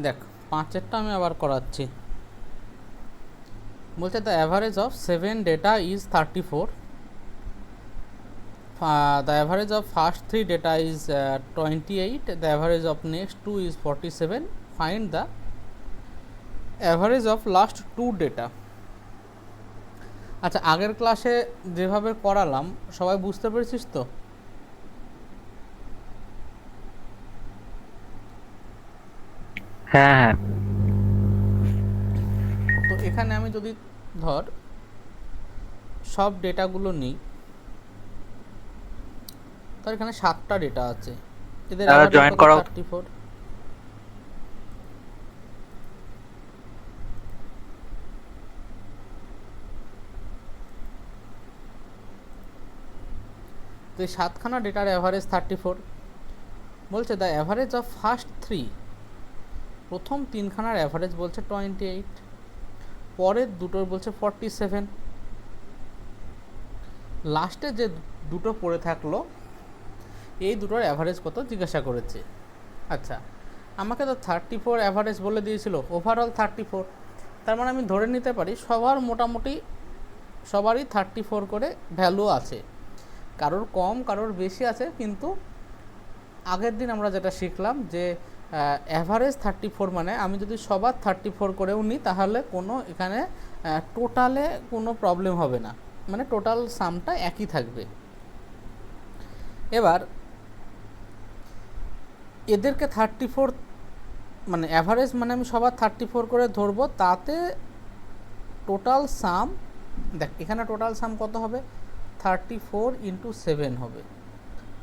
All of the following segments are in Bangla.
দেখ 5-এরটা আমি আবার করাচ্ছি। বলছে the average of 7 data is 34, the average of first 3 data is 28, the average of next 2 is 47, find the average of last 2 data. আচ্ছা, আগের ক্লাসে যেভাবে করালাম সবাই বুঝতে পেরেছিস তো? হ্যাঁ হ্যাঁ। তো এখানে আমি যদি ধর সব ডেটাগুলো নিই, তার এখানে 7টা ডেটা আছে, এদের অ্যাভারেজ জয়েন কত? করাও। 34। তো এই 7খানা ডেটার অ্যাভারেজ 34। বলছে দ্য অ্যাভারেজ অফ ফার্স্ট 3, প্রথম 3খানার অ্যাভারেজ বলছে 28, পরের দুটোর বলছে 47, লাস্টে যে দুটো পড়ে থাকলো এই দুটোর অ্যাভারেজ কত জিজ্ঞাসা করেছে। আচ্ছা, আমাকে তো 34 অ্যাভারেজ বলে দিয়েছিল, ওভারঅল 34, তার মানে আমি ধরে নিতে পারি সবার মোটামুটি সবারই 34 করে ভ্যালু আছে, কারোর কম কারোর বেশি আছে। কিন্তু আগের দিন আমরা যেটা শিখলাম যে অ্যাভারেজ 34 মানে আমি যদি সবার 34 করেও নিই তাহলে কোনো এখানে টোটালে কোনো প্রবলেম হবে না, মানে টোটাল সামটা একই থাকবে। এবার এদেরকে 34 মানে অ্যাভারেজ মানে আমি সবার 34 করে ধরবো, তাতে টোটাল সাম দেখ এখানে টোটাল সাম কত হবে? 34 × 7 হবে,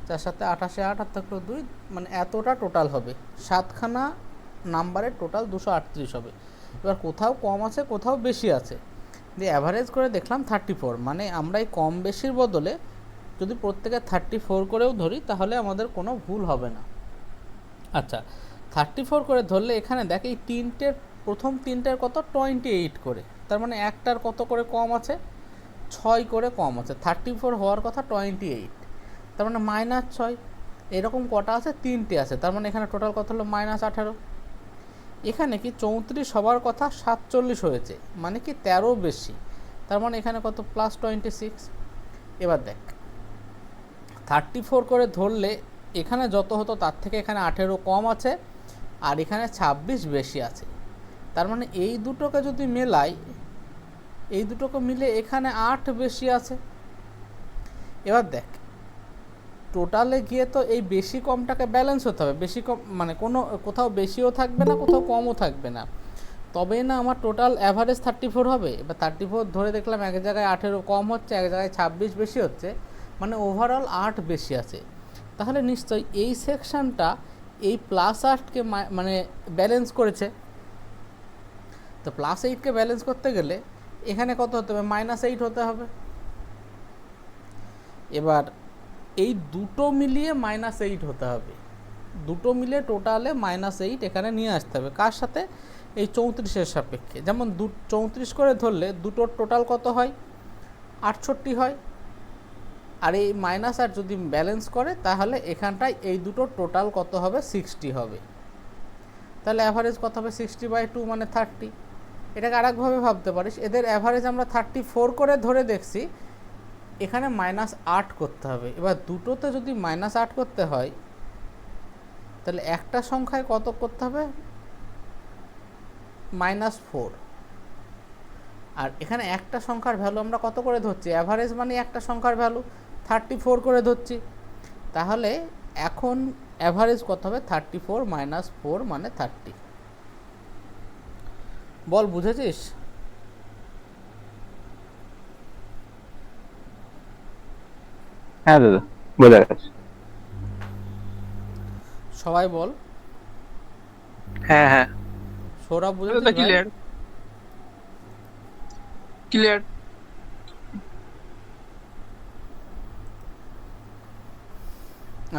যার সাথে 28 8 আর থাকলো 2, মানে এতটা টোটাল হবে। 7খানা নাম্বারের টোটাল 238 হবে। এবার কোথাও কম আছে কোথাও বেশি আছে, দিয়ে অ্যাভারেজ করে দেখলাম 34, মানে আমরা এই কম বেশির বদলে যদি প্রত্যেকে 34 করেও ধরি তাহলে আমাদের কোনো ভুল হবে না। আচ্ছা, 34 করে ধরলে এখানে দেখ এই প্রথম তিনটের কত? 28 করে, তার মানে একটার কত করে কম আছে? 6 করে কম আছে। 34 হওয়ার কথা 28, তার মানে -6। এরকম কটা আছে? 3টে আছে, তার মানে এখানে টোটাল কত হলো? -18। এখানে কি 34 হওয়ার কথা 47 হয়েছে, মানে কি 13 বেশি, তার মানে এখানে কত? +26। এবার দেখ 34 করে ধরলে এখানে যত হতো তার থেকে এখানে 18 কম আছে, আর এখানে 26 বেশি আছে, তার মানে এই দুটোকে যদি মেলাই, এই দুটোকে মিলে এখানে 8 বেশি আছে। এবার দেখ টোটালে গিয়ে তো এই বেশি কমটাকে ব্যালেন্স হতে হবে, বেশি কম মানে কোনো কোথাও বেশিও থাকবে না কোথাও কমও থাকবে না, তবেই না আমার টোটাল অ্যাভারেজ 34 হবে। এবার 34 ধরে দেখলাম এক জায়গায় 18 কম হচ্ছে, এক জায়গায় 26 বেশি হচ্ছে, মানে ওভারঅল 8 বেশি আছে। তাহলে নিশ্চয়ই এই সেকশানটা এই +8কে মানে ব্যালেন্স করেছে। তো +8কে ব্যালেন্স করতে গেলে এখানে কত হতে হবে? -8 হতে হবে। এবার এই দুটো মিলিয়ে -8 হতে হবে, দুটো মিলিয়ে টোটালে -8 এখানে নিয়ে আসতে হবে। কার সাথে? এই 34-এর সাপেক্ষে। যেমন 34 করে ধরলে দুটোর টোটাল কত হয়? 68 হয়। আর এই -8 যদি ব্যালেন্স করে তাহলে এখানটায় এই দুটোর টোটাল কত হবে? 60 হবে। তাহলে অ্যাভারেজ কত হবে? 60/2 মানে 30। এটাকে আরেকভাবে ভাবতে পারিস, এদের অ্যাভারেজ আমরা 34 করে ধরে দেখছি, এখানে -8 করতে হবে। এবার দুটোতে যদি -8 করতে হয় তাহলে একটা সংখ্যায় কত করতে হবে? -4। আর এখানে একটা সংখ্যার ভ্যালু আমরা কত করে ধরছি? অ্যাভারেজ মানে একটা সংখ্যার ভ্যালু 34 করে ধরছি, তাহলে এখন অ্যাভারেজ কত হবে? 34 - 4 মানে 30। বল, বুঝেছিস? হ্যাঁ দাদা, বোঝা গেছে। সবাই বল। হ্যাঁ হ্যাঁ সৌরভ, বুঝেছিস দাদা ভাই? Clear clear.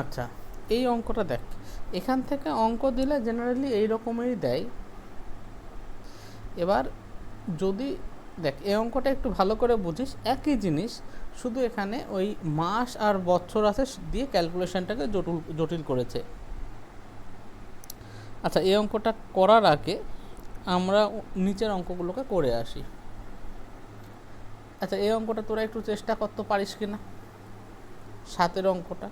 আচ্ছা, এই অঙ্কটা দেখ, এখান থেকে অঙ্ক দিলে জেনারেলি এই রকমেরই দেয়। এবার যদি দেখ এই অঙ্কটা একটু ভালো করে বুঝিস, একই জিনিস, শুধু এখানে ওই মাস আর বছর আছে দিয়ে ক্যালকুলেশনটাকে জটিল করেছে। আচ্ছা, এই অঙ্কটা করার আগে আমরা নিচের অঙ্কগুলোকে করে আসি। আচ্ছা, এই অঙ্কটা তোরা একটু চেষ্টা করতে পারিস কিনা, 7 অঙ্কটা।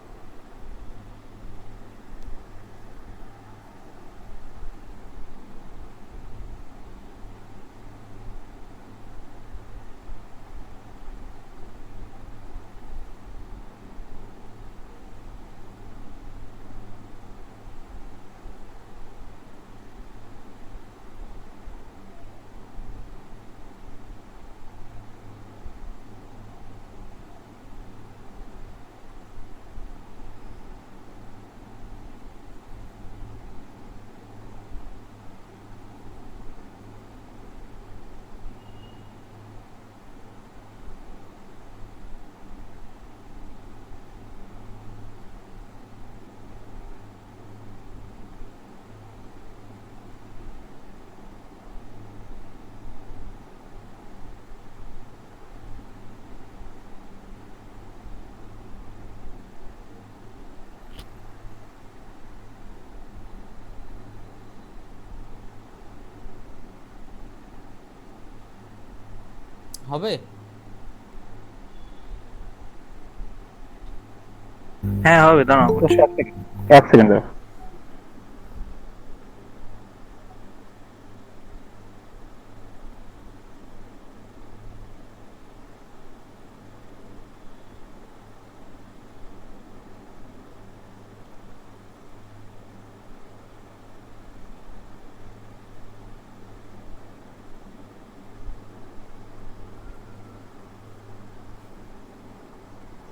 হবে? হ্যাঁ হবে, দাঁড়াও করছি। 1 সেকেন্ড দাঁড়াও।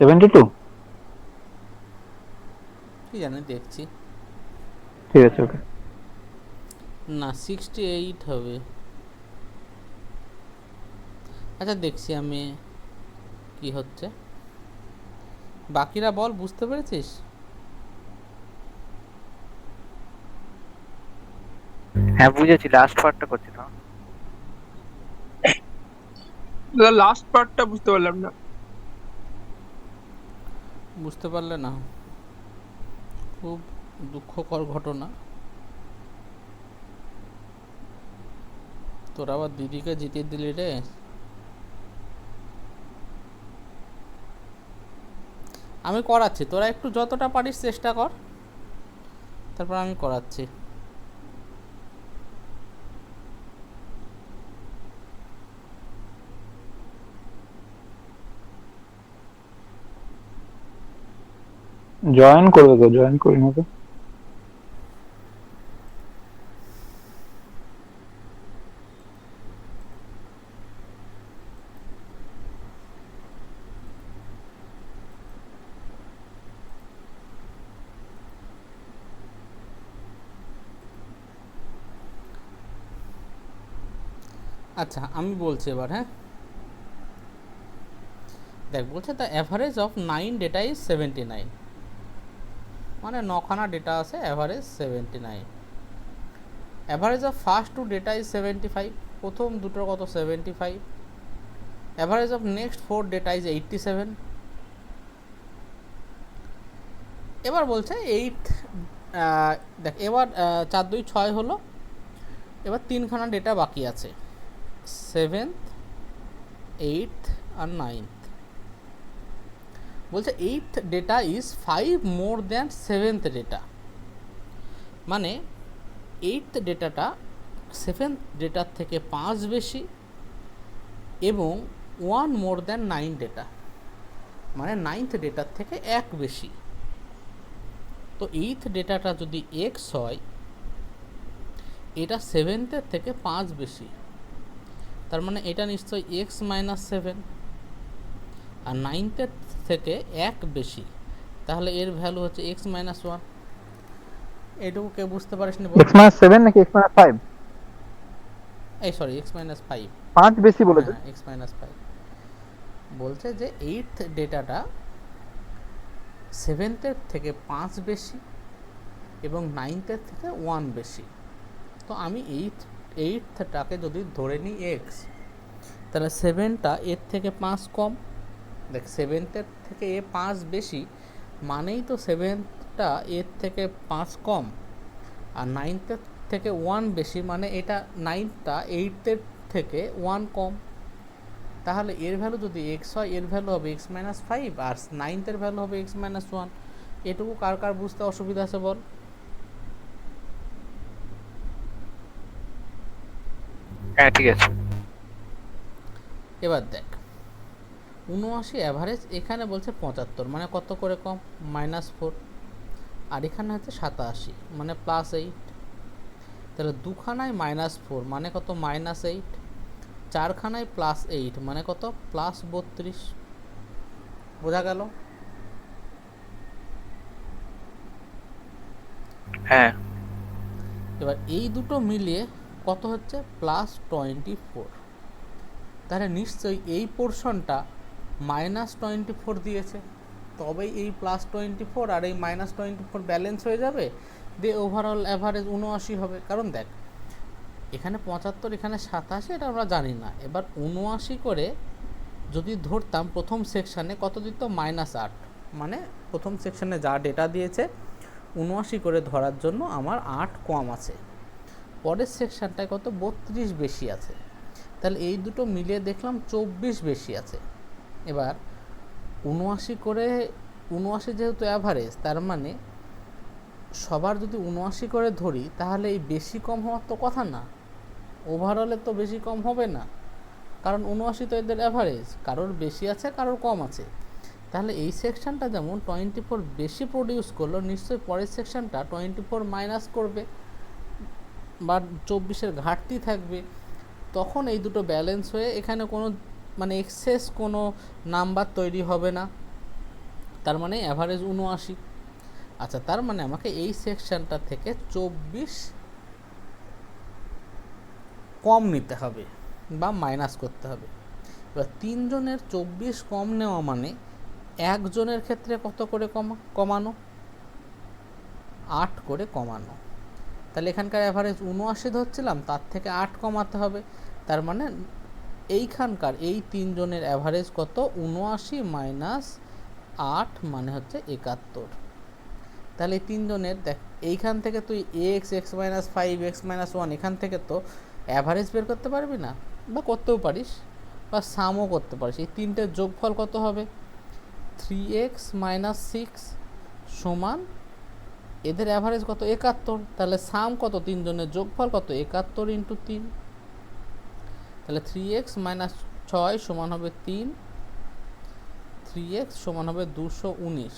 $72? কি জানি, দেখছি। ঠিক আছে, ওকে। না, 68 হবে। আচ্ছা, দেখছি আমি কি হচ্ছে। বাকিরা বল, বুঝতে পেরেছিস? হ্যাঁ বুঝেছি, লাস্ট পার্টটা করছি তো। দাদা লাস্ট পার্টটা বুঝতে পারলাম না। বুঝতে পারলে না? খুব দুঃখকর ঘটনা। তোরা আবার দিদিকে জিতিয়ে দিলি রে। আমি করাচ্ছি, তোরা একটু যতটা পারিস চেষ্টা কর, তারপর আমি করাচ্ছি। জয়েন করবে তো, জয়েন করি না তো। আচ্ছা, আমি বলছি এবার। হ্যাঁ, দেখ, বলছে the average of 9 data is 79, মানে 9খানা ডেটা আছে, average 79। Average of first 2 data is 75, প্রথম দুটোর কত? 75। Average of next 4 data is 87। এবার বলছে 8, দেখ এবার 4 2 6 হলো। এবার 3খানা ডেটা বাকি আছে, 7th, 8th আর 9th। বলছে 8th data is 5 more than 7th data, মানে 8th ডেটাটা 7th ডেটার থেকে 5 বেশি এবং 1 মোর দ্যান 9 ডেটা, মানে 9th ডেটার থেকে 1 বেশি। তো 8th ডেটাটা যদি x হয়, এটা 7th থেকে 5 বেশি, তার মানে এটা নিশ্চয়ই x মাইনাস 7, আর 9th থেকে 1 বেশি, তাহলে এর ভ্যালু হচ্ছে x মাইনাস 1। এটুকু কে বুঝতে পারিস নি? x-7 নাকি x-5? এই সরি, x মাইনাস 5। 5 বেশি বলেছে। হ্যাঁ, x মাইনাস 5 বলছে যে 8th ডেটাটা 7th থেকে 5 বেশি এবং 9th থেকে 1 বেশি। তো আমি 8thটাকে যদি ধরে নিই x, তাহলে 7টা এর থেকে 5 কম। দেখ, 7th থেকে 5 বেশি মানেই তো 7টা এর থেকে 5 কম, আর 9th থেকে 1 বেশি, মানে এটা 9টা 8-এর থেকে 1 কম। তাহলে এর ভ্যালু যদি x হয়, এর ভ্যালু হবে x-5, আর 9th-এর ভ্যালু হবে x-1। এটুকু কার কার বুঝতে অসুবিধা আছে বল? হ্যাঁ ঠিক আছে। এবার দেখ, 79 অ্যাভারেজ, এখানে বলছে 75, মানে কত করে কম? -4। আর এখানে হচ্ছে 87, মানে +8। তাহলে দুখানায় -4 মানে কত? -8। চারখানায় +8 মানে কত? +32। বোঝা গেল? হ্যাঁ এবার এই দুটো মিলিয়ে কত হচ্ছে? +24। তাহলে নিশ্চয়ই এই পোর্শনটা -24 দিয়েছে, তবেই এই +24 আর এই -24 ব্যালেন্স হয়ে যাবে, দিয়ে ওভারঅল অ্যাভারেজ 79 হবে। কারণ দেখ, এখানে 75, এখানে 87, এটা আমরা জানি না। এবার 79 করে যদি ধরতাম প্রথম সেকশানে, কত দিত? -8। মানে প্রথম সেকশানে যা ডেটা দিয়েছে 79 করে ধরার জন্য আমার 8 কম আছে। পরের সেকশানটায় কত? 32 বেশি আছে। তাহলে এই দুটো মিলিয়ে দেখলাম 24 বেশি আছে। এবার 79 করে, 79 যেহেতু অ্যাভারেজ, তার মানে সবার যদি 79 করে ধরি, তাহলে এই বেশি কম হওয়ার তো কথা না, ওভারঅলে তো বেশি কম হবে না, কারণ 79 তো এদের অ্যাভারেজ, কারোর বেশি আছে কারোর কম আছে। তাহলে এই সেকশনটা যেমন 24 বেশি প্রডিউস করলো, নিশ্চয়ই পরের সেকশনটা 24 মাইনাস করবে বা 24-এর ঘাটতি থাকবে। তখন এই দুটো ব্যালেন্স হয়ে এখানে কোনো মানে এক্সেস কোনো নাম্বার তৈরি হবে না, তার মানে অ্যাভারেজ 79। আচ্ছা, তার মানে আমাকে এই সেকশনটা থেকে 24 কম নিতে হবে বা মাইনাস করতে হবে। এবার 3 জনের 24 কম নেওয়া মানে একজনের ক্ষেত্রে কত করে কমানো? 8 করে কমানো। তাহলে এখানকার অ্যাভারেজ 79 ধরছিলাম, তার থেকে 8 কমাতে হবে। তার মানে এইখানকার এই 3 জনের অ্যাভারেজ কত? 79 মাইনাস 8 মানে হচ্ছে 71। তাহলে এই 3 জনের দেখ, এইখান থেকে তুই x-5 x-1 এখান থেকে তো অ্যাভারেজ বের করতে পারবি না, বা করতেও পারিস, বা সামও করতে পারিস। এই তিনটের যোগফল কত হবে? 3x - 6 সমান এদের অ্যাভারেজ কত? 71। তাহলে সাম কত? 3 জনের যোগফল কত? 71 × 3। তাহলে 3x - 6 সমান হবে 3, 3x সমান হবে 219।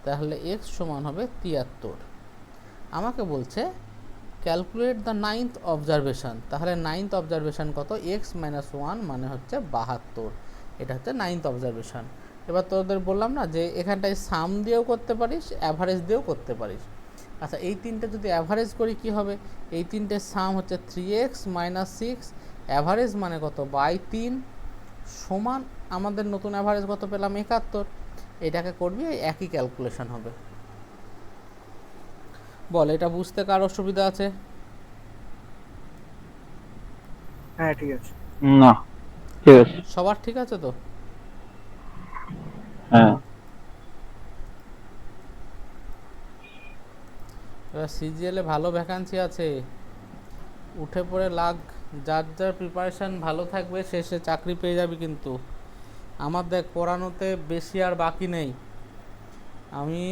তাহলে x সমান হবে 73। আমাকে বলছে ক্যালকুলেট দ্য 9th অবজারভেশন। তাহলে 9th অবজারভেশন কত? x - 1 মানে হচ্ছে 72। এটা হচ্ছে 9th অবজারভেশন। এবার তোদের বললাম না যে এখানটায় সাম দিয়েও করতে পারিস, অ্যাভারেজ দিয়েও করতে পারিস। আচ্ছা, এই তিনটে যদি অ্যাভারেজ করি কি হবে? এই তিনটে সাম হচ্ছে 3x - 6, অ্যাভারেজ মানে কত? /3 সমান আমাদের নতুন অ্যাভারেজ কত পেলাম? 71। এটাকে করবি, একই ক্যালকুলেশন হবে। বল, এটা বুঝতে কার অসুবিধা আছে? হ্যাঁ ঠিক আছে। না ঠিক আছে। সবার ঠিক আছে তো? হ্যাঁ এবার সিজিএলে ভালো ভ্যাকান্সি আছে, উঠে পড়ে লাগ। যার যার প্রিপারেশান ভালো থাকবে, শেষে চাকরি পেয়ে যাবি। কিন্তু আমার দেখ, পড়ানোতে বেশি আর বাকি নেই। আমি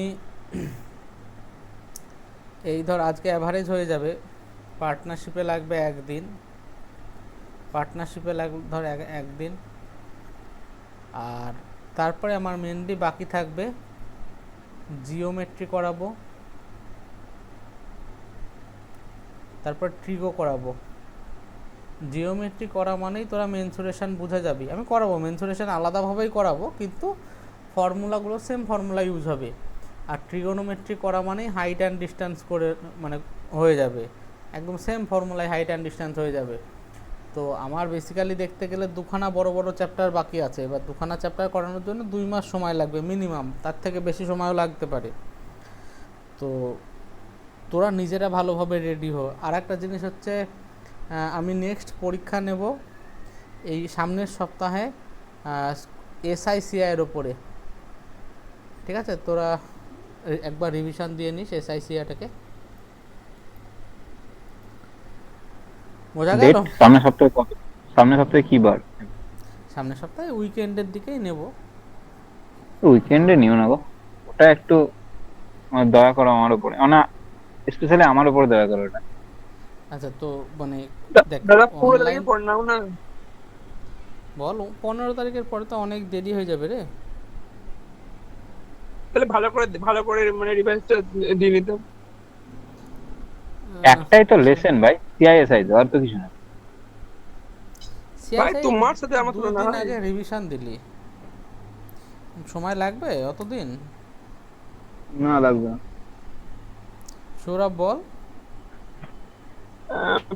এই ধর আজকে অ্যাভারেজ হয়ে যাবে, পার্টনারশিপে লাগবে একদিন, পার্টনারশিপে লাগবে ধর একদিন, আর তারপরে আমার মেনলি বাকি থাকবে জিওমেট্রি করাবো, তারপর ট্রিগো করাবো। জিওমেট্রি করা মানেই তোরা মেনসুরেশন বুঝে যাবি। আমি করাবো মেনসুরেশন আলাদাভাবেই করাবো, কিন্তু ফর্মুলাগুলো সেম ফর্মুলা ইউজ হবে। আর ট্রিগোনোমেট্রি করা মানেই হাইট অ্যান্ড ডিস্ট্যান্স করে মানে হয়ে যাবে, একদম সেম ফর্মুলায় হাইট অ্যান্ড ডিস্ট্যান্স হয়ে যাবে। তো আমার বেসিক্যালি দেখতে গেলে দুখানা বড় বড় চ্যাপ্টার বাকি আছে। এবার দুখানা চ্যাপ্টার করানোর জন্য 2 মাস সময় লাগবে মিনিমাম, তার থেকে বেশি সময়ও লাগতে পারে। তো তোরা নিজেরা ভালোভাবে রেডি হো। আর একটা জিনিস হচ্ছে, আমি নেক্সট পরীক্ষা নেব এই সামনের সপ্তাহে SICI-এর ওপরে। ঠিক আছে, তোরা একবার রিভিশন দিয়ে নিস SICI-টাকে। বোঝা গেল? ডেট সামনের সপ্তাহে কত? সামনের সপ্তাহে কি বার? সামনের সপ্তাহে উইকেন্ডের দিকেই নেব। উইকেন্ডে নিও না গো, ওটা একটু দয়া করো আমার উপরে, মানে স্পেশালি আমার উপরে দয়া করো ওটা। আচ্ছা তো মানে দেখ দাদা 15 তারিখের অনলাইন পর নাও না। বল, 15 তারিখের পরে তো অনেক দেরি হয়ে যাবে রে। তাহলে ভালো করে মানে রিভাইসটা দিয়ে নিতাম। একটাই তো লেসেন ভাই, সিআইএসআই, আর তো কিছু না। ভাই সিআইএসআই তোমার সাথে আমার দুই তুলনা দিন হয়? আগে রিভিশন দিলি, সময় লাগবে অতদিন? না লাগবে না। সৌরভ বল।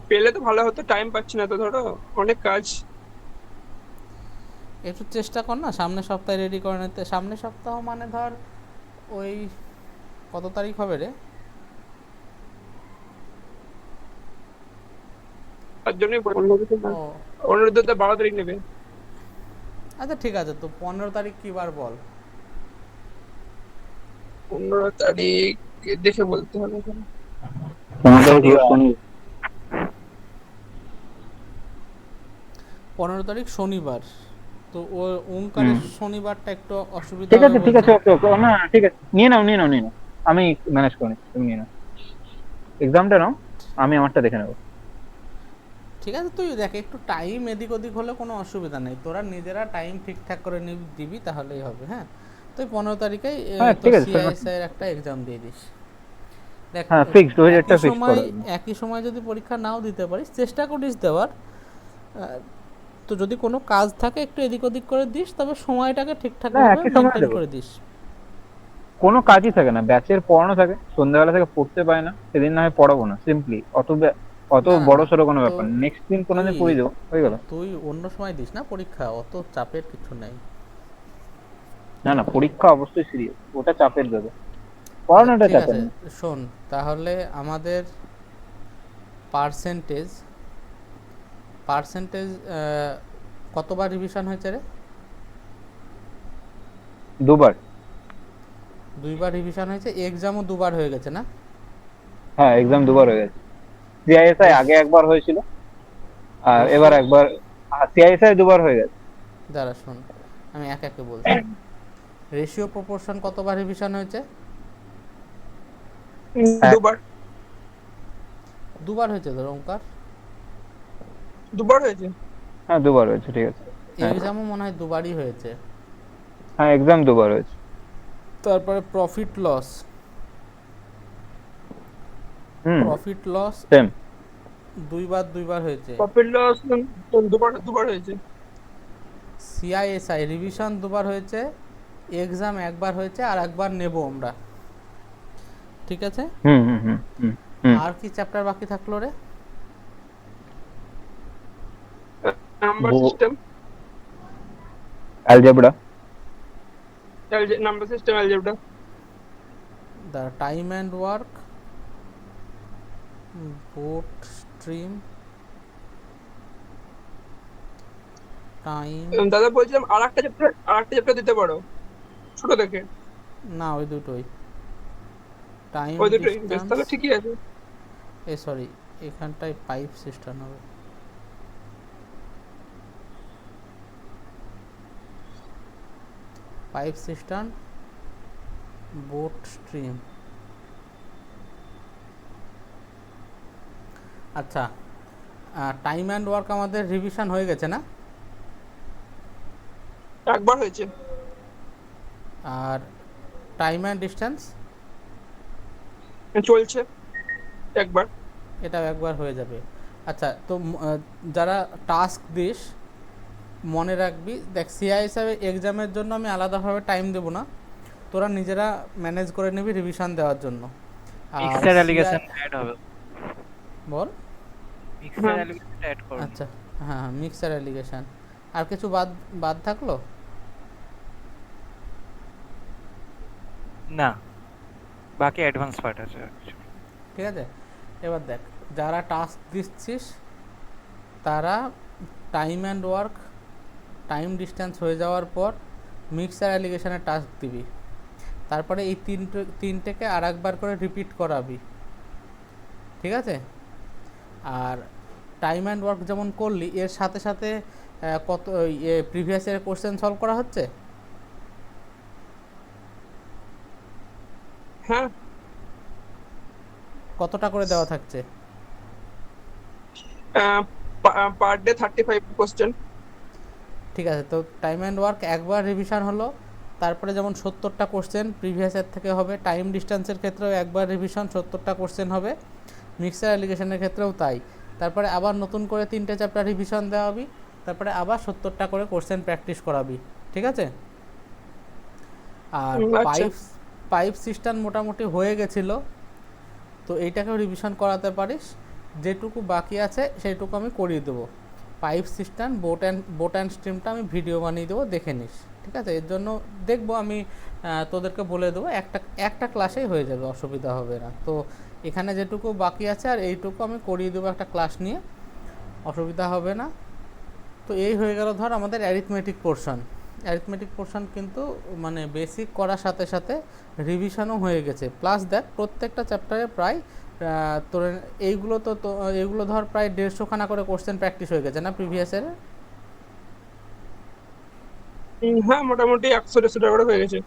পেলে তো ভালো হতো, টাইম পাচ্ছি না তো, ধরো অনেক কাজ। একটু চেষ্টা কর না সামনের সপ্তাহে রেডি করে নিতে। সামনের সপ্তাহ মানে ধর ওই কত তারিখ হবে রে? তার জন্যই অন্য কিছু না। ও অন্যদের তো 12 তারিখ নেবে। আচ্ছা ঠিক আছে, তো 15 তারিখ কী বার বল? 15 তারিখ দেখে বলতে হবে এখন। তোমাদের কি শনি? 15 তারিখ শনিবার। তো ও হুম, ওঙ্কারের শনিবারটা একটু অসুবিধা ঠিক হবে আছে ঠিক বলছে। আছে, ওকে ওকে, না ঠিক আছে, নিয়ে নাও নিয়ে নাও নিয়ে নাও, আমি ম্যানেজ করে নিচ্ছি, তুমি নিয়ে নাও এক্সামটা নাও, আমি আমারটা দেখে নেবো। ঠিক আছে, তুই দেখ একটু টাইম এদিক ওদিক হলে কোনো অসুবিধা নেই, তোরা নিজেরা টাইম ঠিকঠাক করে দিবি তাহলেই হবে। হ্যাঁ, তুই 15 তারিখেই হ্যাঁ তো ঠিক আছে, সিআইএসআই এর একটা এক্সাম দিয়ে দিস। দেখ হ্যাঁ ফিক্সড, ওই ডেটটা একই ফিক্স সময় করো একদম। একই সময় যদি পরীক্ষা নাও দিতে পারিস চেষ্টা করিস দেওয়ার। তো যদি কোনো কাজ থাকে একটু এদিক ওদিক করে দিস, তবে সময়টাকে না ঠিকঠাকভাবে একই সময় মেনটেন দেবো, করে দিস। কোনো কাজই থাকে না, ব্যাচের পড়ানো থাকে, সন্ধ্যাবেলা থেকে পড়তে পারে না, সেদিন না হয় পড়াবো না, সিম্পলি অত না না বড় না, সড়ো কোনো তো ব্যাপার না, নেক্সট দিন তুই কোনোদিন পড়িয়ে দেবো, হয়ে গেল। তুই অন্য সময় দিস না পরীক্ষা, অত চাপের কিছু নেই। না না, পরীক্ষা অবশ্যই সিরিয়াস, ওটা চাপের ব্যাপার, আচ্ছা পড়ানোটা ঠিক চাপের আছে, না। শোন তাহলে আমাদের পার্সেন্টেজ পার্সেন্টেজ কতবার রিভিশন হয়েছে রে? দুবার। 2বার রিভিশন হয়েছে, এক্সামও 2বার হয়ে গেছে না? হ্যাঁ এক্সাম দুবার হয়ে গেছে, সিআইএসআই রেশ আগে একবার হয়েছিল, আর এবার রেশিও একবার, সিআইএসআই দুবার হয়ে গেছে। দ্বারা শোন, আমি এক একে বলছি। রেশিও প্রপোর্শন কতবার রিভিশন হয়েছে? এক। দুবার। 2বার হয়েছে ধর ওঙ্কার। দুবার হয়েছে। হ্যাঁ দুবার হয়েছে, ঠিক আছে। হ্যাঁ এক্সামও মনে হয় 2বারই হয়েছে। হ্যাঁ এক্সাম দুবার হয়েছে। তারপরে profit loss, hmm, profit loss same. 2বার হয়েছে। প্রফিট লস দুবার দুবার হয়েছে। সিআইএসআই রিভিশন 2বার হয়েছে, এক্সাম একবার হয়েছে, আর একবার নেব আমরা। ঠিক আছে, হুম হুম হুম হুম হুম। আর কি চ্যাপ্টার বাকি থাকলো রে? Number system. Algebra. Number system, algebra. The time and work, boat stream, time. দাদা বলছিলাম আর একটা চ্যাপ্টার দিতে পারো, ছোট দেখে। না ওই দুটোই, টাইম ওই দুটোই বেশ, ডিস্টেন্স। তাহলে ঠিকই আছে। সরি, এখানটায় পাইপ সিস্টেম হবে। Pipe system, boat stream. আচ্ছা, টাইম অ্যান্ড ওয়ার্ক আমাদের রিভিশন হয়ে গেছে না? একবার হয়েছে। আর টাইম অ্যান্ড ডিস্টেন্স চলছে একবার। এটাও একবার হয়ে যাবে। আচ্ছা তো যারা টাস্ক দিস মনে রাখবি, দেখ সিআই হিসাবে এক্সামের জন্য আমি আলাদাভাবে টাইম দেবো না, তোরা নিজেরা ম্যানেজ করে নিবি রিভিশন দেওয়ার জন্য। আর মিক্সার সিআই অ্যালিগেশন অ্যাড হবে, বল। মিক্সার হ্যাঁ। অ্যালিগেশন অ্যাড করুন। আচ্ছা, হ্যাঁ হ্যাঁ, মিক্সার অ্যালিগেশন। আর কিছু বাদ বাদ থাকলো? না, বাকি অ্যাডভান্স পার্ট আছে আর কিছু। ঠিক আছে, এবার দেখ যারা টাস্ক দিচ্ছিস তারা time and work, time distance হয়ে যাওয়ার পর মিক্সার অ্যালিগেশনের টাস্ক দিবি, তারপরে এই তিনটেকে আর একবার করে রিপিট করাবি। ঠিক আছে, আর টাইম অ্যান্ড ওয়ার্ক যেমন করলি, এর সাথে সাথে কত প্রিভিয়াস ইয়ার কোশ্চেন সলভ করা হচ্ছে? হ্যাঁ, কতটা করে দেওয়া থাকছে? Per day 35 question. ঠিক আছে, তো টাইম অ্যান্ড ওয়ার্ক একবার রিভিশন হলো, তারপরে যেমন 70টা কোশ্চেন প্রিভিয়াস ইয়ার থেকে হবে, টাইম ডিস্টেন্সের ক্ষেত্রেও একবার রিভিশন 70টা কোশ্চেন হবে, মিক্সার অ্যালিগেশনের ক্ষেত্রেও তাই। তারপরে আবার নতুন করে 3টে চ্যাপ্টার রিভিশন দেওয়াবি, তারপরে আবার 70টা করে কোশ্চেন প্র্যাকটিস করাবি, ঠিক আছে? আর আচ্ছা। পাইপ সিস্টেম মোটামুটি হয়ে গেছিলো, তো এইটাকেও রিভিশন করাতে পারিস। যেটুকু বাকি আছে সেইটুকু আমি করিয়ে দেবো। পাইপ সিস্টেম বোট অ্যান্ড স্ট্রিমটা আমি ভিডিও বানিয়ে দেবো, দেখে নিস, ঠিক আছে? এর জন্য দেখবো আমি, তোদেরকে বলে দেবো, একটা ক্লাসেই হয়ে যাবে, অসুবিধা হবে না। তো এখানে যেটুকু বাকি আছে আর এইটুকু আমি করিয়ে দেবো একটা ক্লাস নিয়ে, অসুবিধা হবে না। তো এই হয়ে গেল ধর আমাদের অ্যারিথমেটিক পোর্শন কিন্তু মানে বেসিক করার সাথে সাথে রিভিশনও হয়ে গেছে। প্লাস দেখ প্রত্যেকটা চ্যাপ্টারে প্রায় তোর এইগুলো ধর প্রায় 150খানা করে কোশ্চেন প্র্যাকটিস হয়ে গেছে না প্রিভিয়াসের? হ্যাঁ, মোটামুটি 100-150টা করে হয়ে গেছে।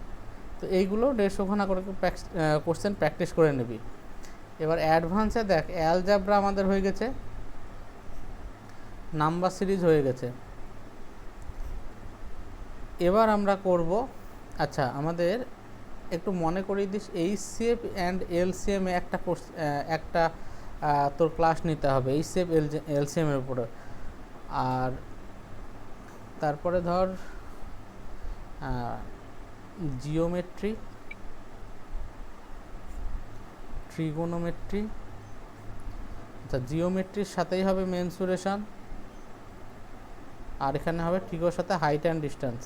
তো এইগুলো 150খানা করে কোশ্চেন প্র্যাকটিস করে নিবি। এবার অ্যাডভান্সে দেখ অ্যালজাবরা আমাদের হয়ে গেছে, নাম্বার সিরিজ হয়ে গেছে। এবার আমরা করব, আচ্ছা আমাদের একটু মনে করিয়ে দিস, এইচসিএফ অ্যান্ড এলসিএম এ একটা তোর ক্লাস নিতে হবে এইচসিএফ এলসিএম এর উপরে। আর তারপরে ধর জিওমেট্রি, ট্রিগোনোমেট্রি, আচ্ছা জিওমেট্রির সাথেই হবে মেনসুরেশন, আর এখানে হবে ট্রিগোর সাথে হাইট অ্যান্ড ডিস্টেন্স।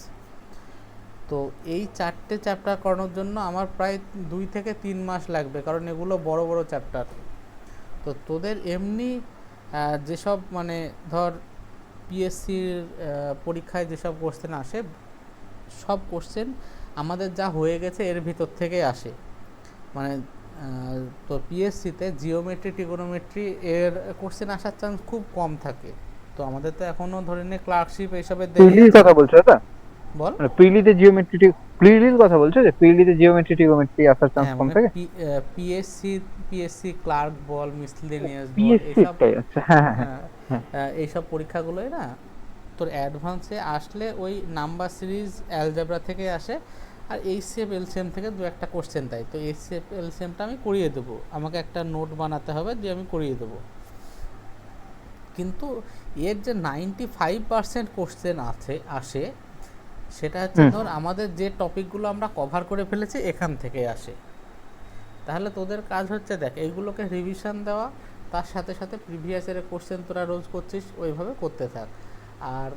তো এই 4টে চ্যাপ্টার করানোর জন্য আমার প্রায় 2 থেকে 3 মাস লাগবে, কারণ এগুলো বড় বড় চ্যাপ্টার। তো তোদের এমনি যেসব মানে ধর পিএসসির পরীক্ষায় যেসব কোশ্চেন আসে, সব কোশ্চেন আমাদের যা হয়ে গেছে এর ভিতর থেকে আসে। মানে তো পিএসসিতে জিওমেট্রি ট্রিগোনোমেট্রি এর কোশ্চেন আসার চান্স খুব কম থাকে। তো আমাদের তো এখনও ধরে নে ক্লার্কশিপ এইসবের প্রিলির কথা বলছো দাদা? বল। মানে প্রিলির কথা বলছো যে প্রিলিতে জিওমেট্রি টিগোমেট্রি আসার চান্স কম থাকে? পিএসসি ক্লার্ক বল, মিসলেনিয়াস বল, পিএসসি এইসব, আচ্ছা, হ্যাঁ হ্যাঁ হ্যাঁ। এইসব পরীক্ষাগুলোই না তোর অ্যাডভান্সে আসলে ওই নাম্বার সিরিজ অ্যালজেব্রা থেকে আসে, আর এইচসিএফ এলসিএম থেকে 2-1টা কোশ্চেন দেয়। তো এইচসিএফ এলসিএমটা আমি করিয়ে দেবো, আমাকে একটা নোট বানাতে হবে, দিয়ে আমি করিয়ে দেবো। কিন্তু এর যে 95% কোশ্চেন আসে সেটা হচ্ছে ধর আমাদের যে টপিকগুলো আমরা কভার করে ফেলেছি এখান থেকে আসে। তাহলে তোদের কাজ হচ্ছে দেখ এইগুলোকে রিভিশন দেওয়া, তার সাথে সাথে প্রিভিয়াস ইয়ারের কোশ্চেন তোরা রোজ করছিস ওইভাবে করতে থাক। আর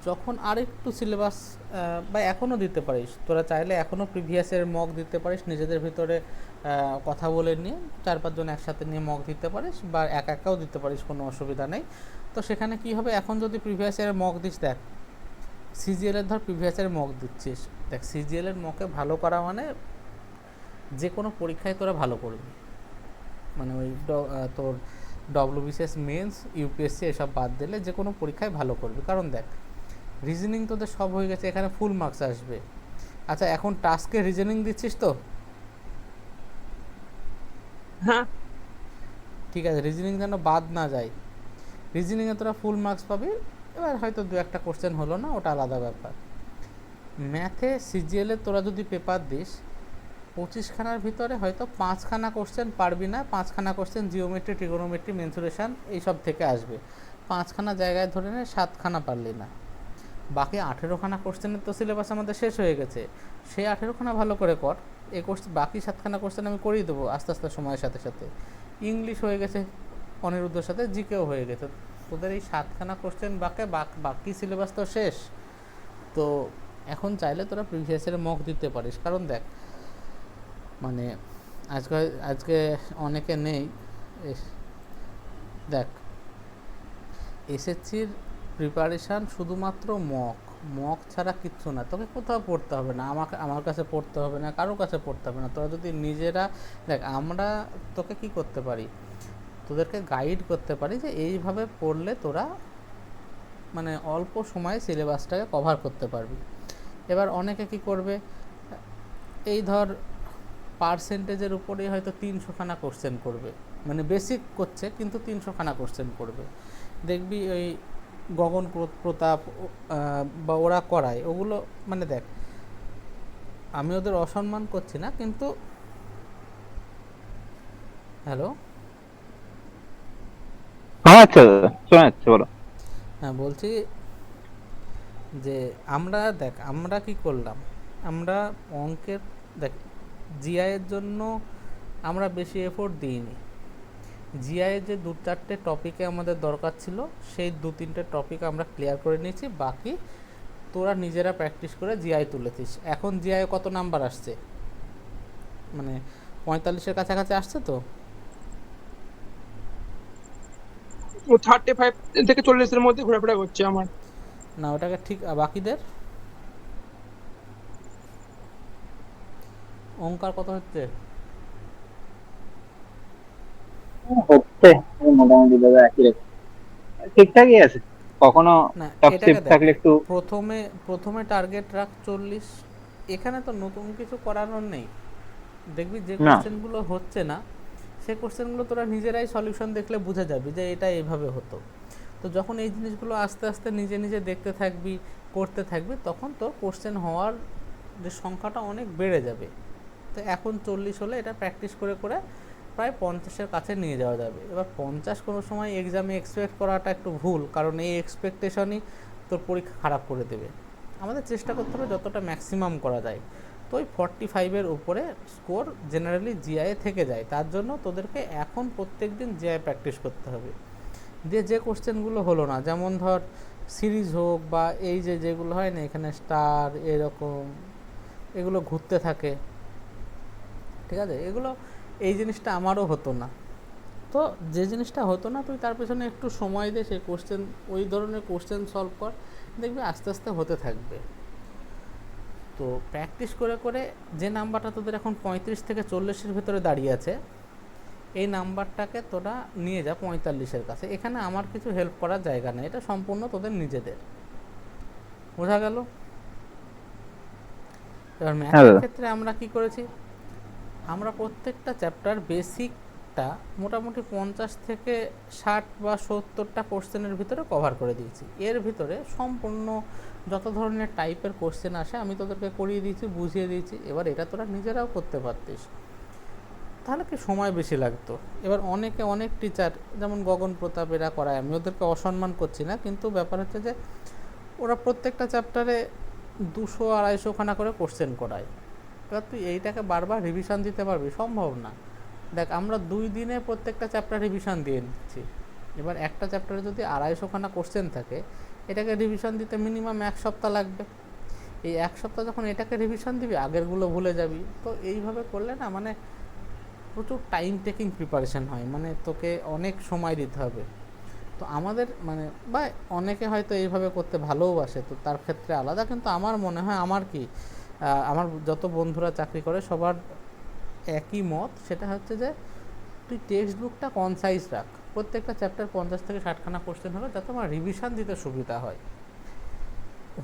যখন আরেকটু সিলেবাস বা এখনও দিতে পারিস, তোরা চাইলে এখনও প্রিভিয়াস ইয়ারের মক দিতে পারিস, নিজেদের ভিতরে কথা বলে নিয়ে 4-5 জন একসাথে নিয়ে মক দিতে পারিস, বা একাও দিতে পারিস, কোনো অসুবিধা নেই। তো সেখানে কি হবে, এখন যদি প্রিভিয়াস ইয়ারের মক দিস, দেখ সিজিএলের ধর প্রিভিয়াস ইয়ারের মক দিচ্ছিস, দেখ সিজিএলের মকে ভালো করা মানে যে কোনো পরীক্ষায় তোরা ভালো করবি, মানে ওই তোর ডব্লিউবিসিএস মেন্স ইউপিএসসি এসব বাদ দিলে যে কোনো পরীক্ষায় ভালো করবি। কারণ দেখ রিজনিং তোদের সব হয়ে গেছে, এখানে ফুল মার্কস আসবে। আচ্ছা এখন টাস্কে রিজনিং দিচ্ছিস তো? হ্যাঁ, ঠিক আছে, রিজনিং যেন বাদ না যায়, রিজনিংয়ে তোরা ফুল মার্কস পাবি। এবার হয়তো 2-1টা কোশ্চেন হলো না, ওটা আলাদা ব্যাপার। ম্যাথে সিজিএলে তোরা যদি পেপার দিস 25খানার ভিতরে হয়তো 5খানা কোশ্চেন পারবি না, 5খানা কোশ্চেন জিওমেট্রি ট্রিগোনোমেট্রি মেনসুরেশন এইসব থেকে আসবে, 5খানা জায়গায় ধরে নে 7খানা পারলি না। বাকি 18খানা কোশ্চেনের তো সিলেবাস আমাদের শেষ হয়ে গেছে, সেই 18খানা ভালো করে কর। এই বাকি 7খানা কোশ্চেন আমি করিয়ে দেবো আস্তে আস্তে সময়ের সাথে সাথে। ইংলিশ হয়ে গেছে অনিরুদ্ধর সাথে, জিকেও হয়ে গেছে, তোদের এই 7খানা কোশ্চেন বাকি সিলেবাস তো শেষ। তো এখন চাইলে তোরা প্রিভিয়াস ইয়ারে মক দিতে পারিস, কারণ দেখ মানে আজকে অনেকে নেই। দেখ এসএসসির প্রিপারেশান শুধুমাত্র মক ছাড়া কিচ্ছু না, তোকে কোথাও পড়তে হবে না, আমার কাছে পড়তে হবে না, কারোর কাছে পড়তে হবে না। তোরা যদি নিজেরা দেখ, আমরা তোকে কি করতে পারি, তোদেরকে গাইড করতে পারি যে এইভাবে পড়লে তোরা মানে অল্প সময়ে সিলেবাসটাকে কভার করতে পারবি। এবার অনেকে কি করবে, এই ধর পার্সেন্টেজের উপরেই হয়তো 300খানা কোশ্চেন করবে, মানে বেসিক করছে কিন্তু 300খানা কোশ্চেন করবে। দেখবি ওই গগন প্রতাপ বা ওরা করায় ওগুলো, মানে দেখ আমি ওদের অসম্মান করছি না, কিন্তু হ্যালো, হ্যাঁ আচ্ছা দাদা শোনা যাচ্ছে, বলো। হ্যাঁ বলছি যে আমরা কি করলাম, আমরা অঙ্কের দেখ জিআইয়ের জন্য আমরা বেশি এফোর্ট দিইনি। জিআইয়ের যে 2-4টে টপিকে আমাদের দরকার ছিল সেই 2-3টে টপিক আমরা ক্লিয়ার করে নিয়েছি, বাকি তোরা নিজেরা প্র্যাকটিস করে জিআই তুলেছিস। এখন জিআই কত নাম্বার আসছে, মানে 45-এর কাছাকাছি আসছে তো? 35 থেকে 40-এর মধ্যে ঘোরাফেরা করছে আমার। না ওটাকে ঠিক, বাকিদের অঙ্কার কত হচ্ছে? হচ্ছে মোটামুটি দাদা একই রকম, ঠিকঠাকই আছে। কখনো না টপ এটাকে শিফট দেখ, থাকলে একটু। প্রথমে টার্গেট রাখ 40। এখানে তো নতুন কিছু করানোর নেই। দেখবি যে না কোশ্চেনগুলো হচ্ছে না সেই কোশ্চেনগুলো তোরা নিজেরাই সলিউশন দেখলে বুঝে যাবি যে এটা এইভাবে হতো। তো যখন এই জিনিসগুলো আস্তে আস্তে নিজে নিজে দেখতে থাকবি, করতে থাকবি, তখন তোর কোশ্চেন হওয়ার যে সংখ্যাটা অনেক বেড়ে যাবে। তো এখন 40 হলে এটা প্র্যাকটিস করে করে প্রায় 50-এর কাছে নিয়ে যাওয়া যাবে। এবার 50 কোনো সময় এক্সামে এক্সপেক্ট করাটা একটু ভুল, কারণ এই এক্সপেকটেশনই তোর পরীক্ষা খারাপ করে দেবে। আমাদের চেষ্টা করতে হবে যতটা ম্যাক্সিমাম করা যায়। তো ওই 45-এর উপরে স্কোর জেনারেলি জিআই থেকে যায়, তার জন্য তোদেরকে এখন প্রত্যেক দিন জিআই প্র্যাকটিস করতে হবে। দিয়ে যে কোশ্চেনগুলো হলো না, যেমন ধর সিরিজ হোক বা এই যেগুলো হয় না এখানে স্টার এরকম, এগুলো ঘুরতে থাকে, ঠিক আছে, এগুলো এই জিনিসটা আমারও হতো না। তো যে জিনিসটা হতো না তুই তার পেছনে একটু সময় দে, সেই কোশ্চেন ওই ধরনের কোশ্চেন সলভ কর, দেখবি আস্তে আস্তে হতে থাকবে। তো প্র্যাকটিস করে করে যে নাম্বারটা তোদের এখন 35 থেকে 40-এর ভেতরে দাঁড়িয়ে আছে, এই নাম্বারটাকে তোরা নিয়ে যা 45-এর কাছে। এখানে আমার কিছু হেল্প করার জায়গা নেই, এটা সম্পূর্ণ তোদের নিজেদের। বোঝা গেল? এবার হ্যাঁ ম্যাথের দাদা। ক্ষেত্রে আমরা কি করেছি, আমরা প্রত্যেকটা চ্যাপ্টার বেসিকটা মোটামুটি 50 থেকে 60 বা 70টা কোশ্চেনের ভিতরে কভার করে দিয়েছি। এর ভিতরে সম্পূর্ণ যত ধরনের টাইপের কোশ্চেন আসে আমি তোদেরকে করিয়ে দিয়েছি, বুঝিয়ে দিয়েছি। এবার এটা তোরা নিজেরাও করতে পারতিস, তাহলে কি সময় বেশি লাগতো। এবার অনেকে অনেক টিচার যেমন গগন প্রতাপ এরা করায়, আমি ওদেরকে অসম্মান করছি না, কিন্তু ব্যাপার হচ্ছে যে ওরা প্রত্যেকটা চ্যাপ্টারে 200-250খানা করে কোশ্চেন করায়। এবার তুই এইটাকে বারবার রিভিশন দিতে পারবি? সম্ভব না। দেখ আমরা 2 দিনে প্রত্যেকটা চ্যাপ্টার রিভিশন দিয়ে নিচ্ছি, এবার একটা চ্যাপ্টারে যদি 250খানা কোশ্চেন থাকে, এটাকে রিভিশন দিতে মিনিমাম 1 সপ্তাহ লাগবে। এই 1 সপ্তাহ যখন এটাকে রিভিশন দিবি আগেরগুলো ভুলে যাবি। তো এইভাবে করলে না মানে প্রচুর টাইম টেকিং প্রিপারেশান হয়, মানে তোকে অনেক সময় দিতে হবে। তো আমাদের মানে বা অনেকে হয়তো এইভাবে করতে ভালোবাসে, তো তার ক্ষেত্রে আলাদা, কিন্তু আমার মনে হয় আমার যত বন্ধুরা চাকরি করে সবার একই মত, সেটা হচ্ছে যে তুই টেক্সট বুকটা কনসাইজ রাখ, প্রত্যেকটা চ্যাপ্টার 50 থেকে 60খানা কোশ্চেন হলো, যাতে আমার রিভিশন দিতে সুবিধা হয়।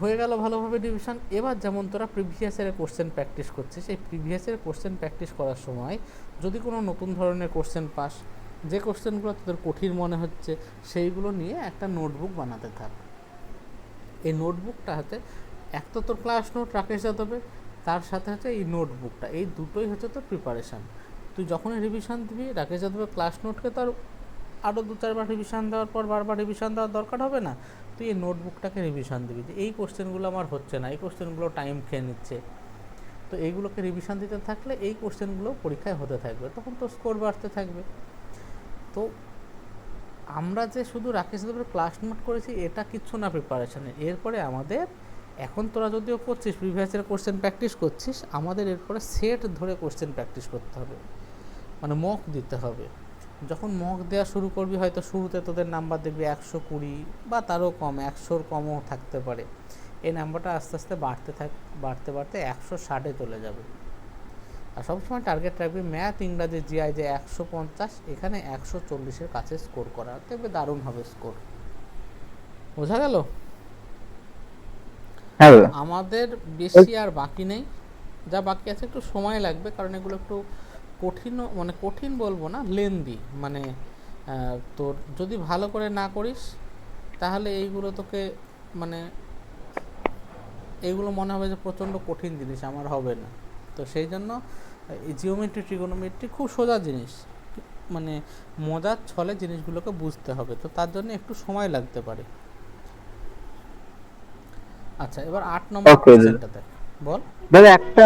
হয়ে গেল ভালোভাবে রিভিশন। এবার যেমন তোরা প্রিভিয়াস ইয়ারের কোশ্চেন প্র্যাকটিস করছিস, সেই প্রিভিয়াস ইয়ারের কোশ্চেন প্র্যাকটিস করার সময় যদি কোনো নতুন ধরনের কোশ্চেন পাস, যে কোশ্চেনগুলো তোদের কঠিন মনে হচ্ছে সেইগুলো নিয়ে একটা নোটবুক বানাতে থাক। এই নোটবুকটা হাতে এক তো তোর ক্লাস নোট রাকেশ যাদবের, তার সাথে হচ্ছে এই নোটবুকটা, এই দুটোই হচ্ছে তোর প্রিপারেশান। তুই যখনই রিভিশন দিবি রাকেশ যাদবের ক্লাস নোটকে তোর আরও 2-4বার রিভিশন দেওয়ার পর বারবার রিভিশন দেওয়ার দরকার হবে না। তুই এই নোটবুকটাকে রিভিশন দিবি যে এই কোশ্চেনগুলো আমার হচ্ছে না, এই কোশ্চেনগুলো টাইম খেয়ে নিচ্ছে, তো এইগুলোকে রিভিশন দিতে থাকলে এই কোশ্চেনগুলো পরীক্ষায় হতে থাকবে, তখন তো স্কোর বাড়তে থাকবে। তো আমরা যে শুধু রাকেশ দেবের ক্লাস নোট করেছি এটা কিচ্ছু না প্রিপারেশানে। এরপরে আমাদের এখন তোরা যদিও করছিস প্রিভিয়াসের কোশ্চেন প্র্যাকটিস করছিস, আমাদের এরপরে সেট ধরে কোশ্চেন প্র্যাকটিস করতে হবে, মানে মক দিতে হবে। যখন মক দেওয়া শুরু করবি হয়তো শুরুতে তোদের নাম্বার দেখবি 120 বা তারও কম, 100-র কমও থাকতে পারে। এই নাম্বারটা আস্তে আস্তে বাড়তে বাড়তে 160-এ চলে যাবে। আর সবসময় টার্গেট রাখবি ম্যাথ, ইংরাজি, জিআই যে 150, এখানে 140-এর কাছে স্কোর করা, দেখবে দারুণ হবে স্কোর। বোঝা গেল? হ্যাঁ দাদা। আমাদের বেশি আর বাকি নেই, যা বাকি আছে একটু সময় লাগবে, কারণ এগুলো একটু কঠিনও, মানে কঠিন বলবো না, লেন্দি, মানে তোর যদি ভালো করে না করিস তাহলে এইগুলো তোকে মানে এইগুলো মনে হবে যে প্রচণ্ড কঠিন জিনিস, আমার হবে না। তো সেই জন্য এই জিওমেট্রি, ট্রিগোনোমেট্রি খুব সোজা জিনিস, মানে মজার ছলে জিনিসগুলোকে বুঝতে হবে, তো তার জন্য একটু সময় লাগতে পারে। আচ্ছা, এবার 8 নম্বর Okay, কোশ্চেনটা দেখ, বল। দাদা একটা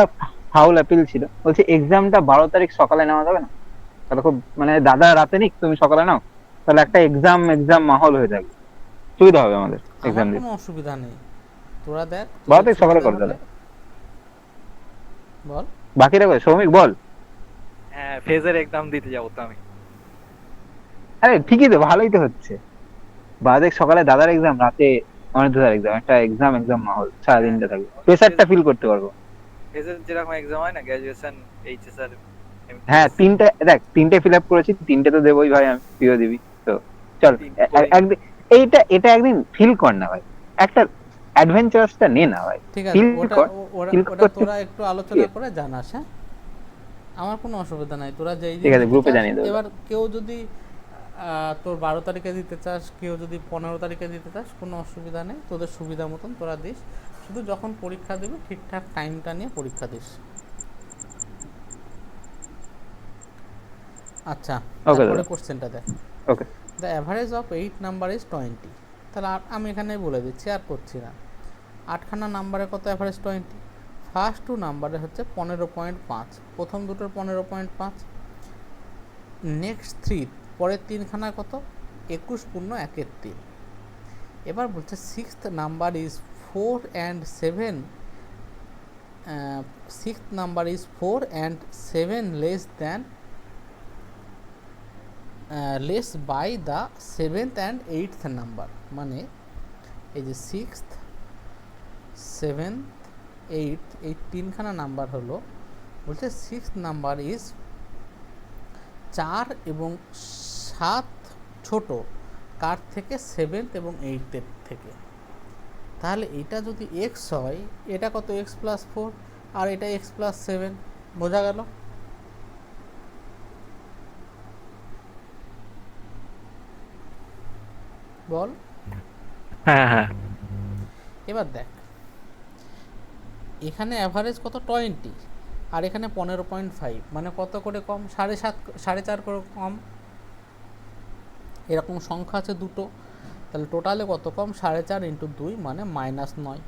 ফাউল অ্যাপিল ছিল, বলছে এক্সামটা 12 তারিখ সকালে নেওয়া যাবে না? তাহলে খুব মানে দাদা রাতে নিক, তুমি সকালে নাও, তাহলে একটা এক্সাম মাহল হয়ে যাবে, সুবিধা হবে আমাদের আমার এক্সাম কোনো দিতে। অসুবিধা নেই, তোরা দেখ 12 তারিখ সকালে সুবিধা কর হলে দাদা। বল। বাকিটা কই সৌমিক বল। হ্যাঁ, ফেজের এক্সাম দিতে যাবো তো আমি। আরে ঠিকই তো, ভালোই তো হচ্ছে। 12 তারিখ সকালে দাদার এক্সাম, রাতে অনেক দাদার এক্সাম, একটা এক্সাম মাহল, সারাদিনটা থাকবে, প্রেসারটা ফিল করতে পারবো। ফেজের যেরকম এক্সাম হয় না, গ্র্যাজুয়েশন, এইচএস আর হ্যাঁ, তিনটে ফিল আপ করেছি, তিনটে তো দেবোই ভাই, আমি তুইও দিবি তো। চল একদিন এটা একদিন ফিল কর না ভাই, একটা অ্যাডভেঞ্চারাসটা নে না ভাই, ঠিক আছে, ফিল ওটা কর। ফিল ওটা করতে তোরা একটু আলোচনা করে জানাস, হ্যাঁ, আমার কোনো অসুবিধা নাই, তোরা যেই ঠিক দিন আছে, দিতে গ্রুপে চাস। জানিয়ে দেবো। এবার কেউ যদি তোর 12 তারিখে দিতে চাস, কেউ যদি 15 তারিখে দিতে চাস, কোনো অসুবিধা নেই, তোদের সুবিধা মতন তোরা দিস, শুধু যখন পরীক্ষা দিবি ঠিকঠাক টাইমটা নিয়ে পরীক্ষা দিস। আচ্ছা, ওকে তারপরে দাদা, কোশ্চেনটা দেখ। Okay. The average of 8 number is 20। তাহলে আমি এখানে বলে দিচ্ছি, আর করছি না। 8খানা নাম্বারে কত অ্যাভারেজ? 20। ফার্স্ট 2 নাম্বারে হচ্ছে 15.5, প্রথম দুটোর 15.5। নেক্সট 3, পরের 3খানায় কত? 21.1 এবার বলছে sixth number is 4 and 7, sixth number is 4 and 7 less by the 7th and 8th number. মানে এই যে 6th, 7th, 8th, এই 3খানা নাম্বার হলো, বলছে সিক্সথ নাম্বার ইজ 4 এবং 7 ছোট কার থেকে? 7th এবং 8th থেকে। তাহলে এটা যদি x হয়, এটা কত? x+4, আর এটা x+7, বোঝা গেল? বল। হ্যাঁ হ্যাঁ, এবার দেখ, এখানে অ্যাভারেজ কত? 20, আর এখানে 15.5, মানে কত করে কম? 4.5 করে কম। এরকম সংখ্যা আছে দুটো, তাহলে টোটালে কত কম? 4.5 × 2 মানে -9।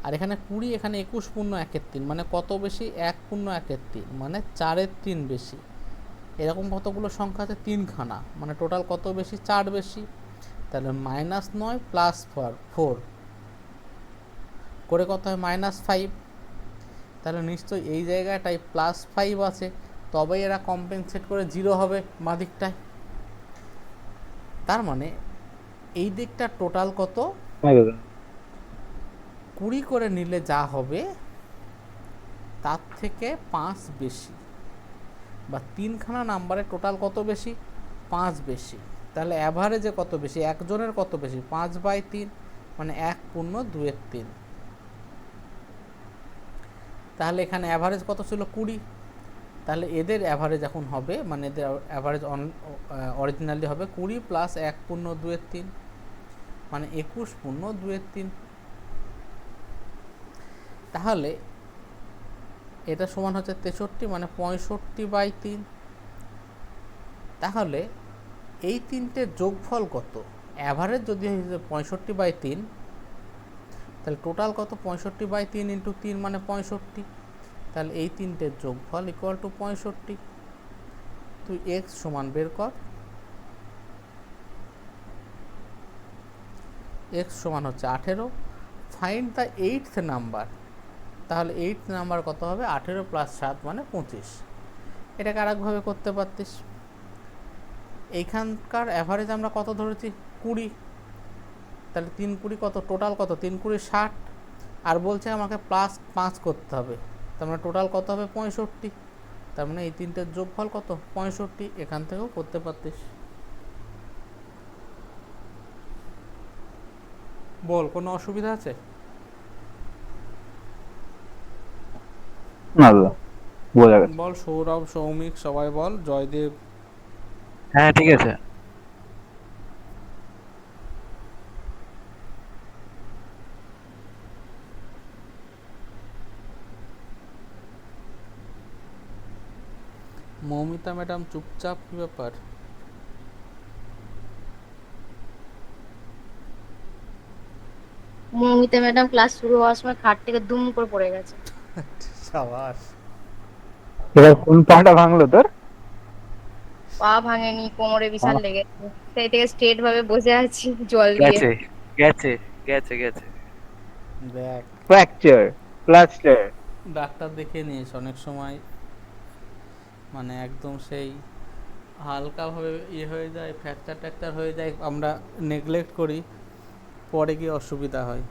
আর এখানে 20, এখানে 21.1, মানে কত বেশি? 1.1, মানে 4/3 বেশি। এরকম কতগুলো সংখ্যা আছে? 3খানা, মানে টোটাল কত বেশি? 4 বেশি। তাহলে -9 + 4 করে কত হয়? -5। তাহলে নিশ্চয়ই এই জায়গাটায় +5 আছে, তবে এরা কম্পেনসেট করে 0 হবে বাঁ দিকটায়। তার মানে এই দিকটা টোটাল কত? 20 করে নিলে যা হবে তার থেকে 5 বেশি, বা 3খানা নাম্বারে টোটাল কত বেশি? 5 বেশি। তাহলে অ্যাভারেজে কত বেশি? একজনের কত বেশি? 5/3, মানে 1.2/3। তাহলে এখানে অ্যাভারেজ কত ছিল? 20। তাহলে এদের অ্যাভারেজ এখন হবে, মানে এদের অ্যাভারেজ অরিজিনালি হবে 20 + 1.2/3, মানে 21.2/3। তাহলে এটা সমান হচ্ছে 63, মানে 65/3। তাহলে এই তিনটের যোগফল কত? অ্যাভারেজ যদি হয় 65/3, তাহলে টোটাল কত? 65/3 × 3 মানে 65। তাহলে এই তিনটের যোগফল = 65। তুই x সমান বের কর। x সমান হচ্ছে 18। Find the 8th number. তাহলে 8th নাম্বার কত হবে? 18 + 7 মানে 25। এটাকে আরেকভাবে করতে পারতিস। এইখানকার অ্যাভারেজ আমরা কত ধরেছি? 20। তাহলে 3 20 কত? টোটাল কত? 3 20 60, আর বলছে আমাকে +5 করতে হবে, তার মানে টোটাল কত হবে 65, তার মানে এই তিনটের যোগফল কত 65, এখান থেকেও করতে পারতিস। বল কোনো অসুবিধা আছে? না দাদা, বোঝা গেছে। বল সৌরভ, সৌমিক, সবাই বল, জয়দেব। হ্যাঁ ঠিক আছে। মৌমিতা ম্যাডাম চুপচাপ, কি ব্যাপার? মৌমিতা ম্যাডাম ক্লাস শুরু হওয়ার সময় খাট থেকে দুম করে পড়ে গেছে। সাবাস। এবার কোন পাটা ভাঙলো তোর? পা ভাঙেনি, কোমরে বিশাল লেগেছে। সেই থেকে স্ট্রেট ভাবে বসে আছি জল দিয়ে। গেছে গেছে গেছে গেছে। দেখ, ফ্র্যাকচার, প্লাস্টার। ডাক্তার দেখে নিস, অনেক সময় মানে একদম সেই হালকাভাবে ইয়ে হয়ে যায়, ফ্র্যাকচার ট্যাকচার হয়ে যায়, আমরা নেগলেক্ট করি, পরে গিয়ে অসুবিধা হয়।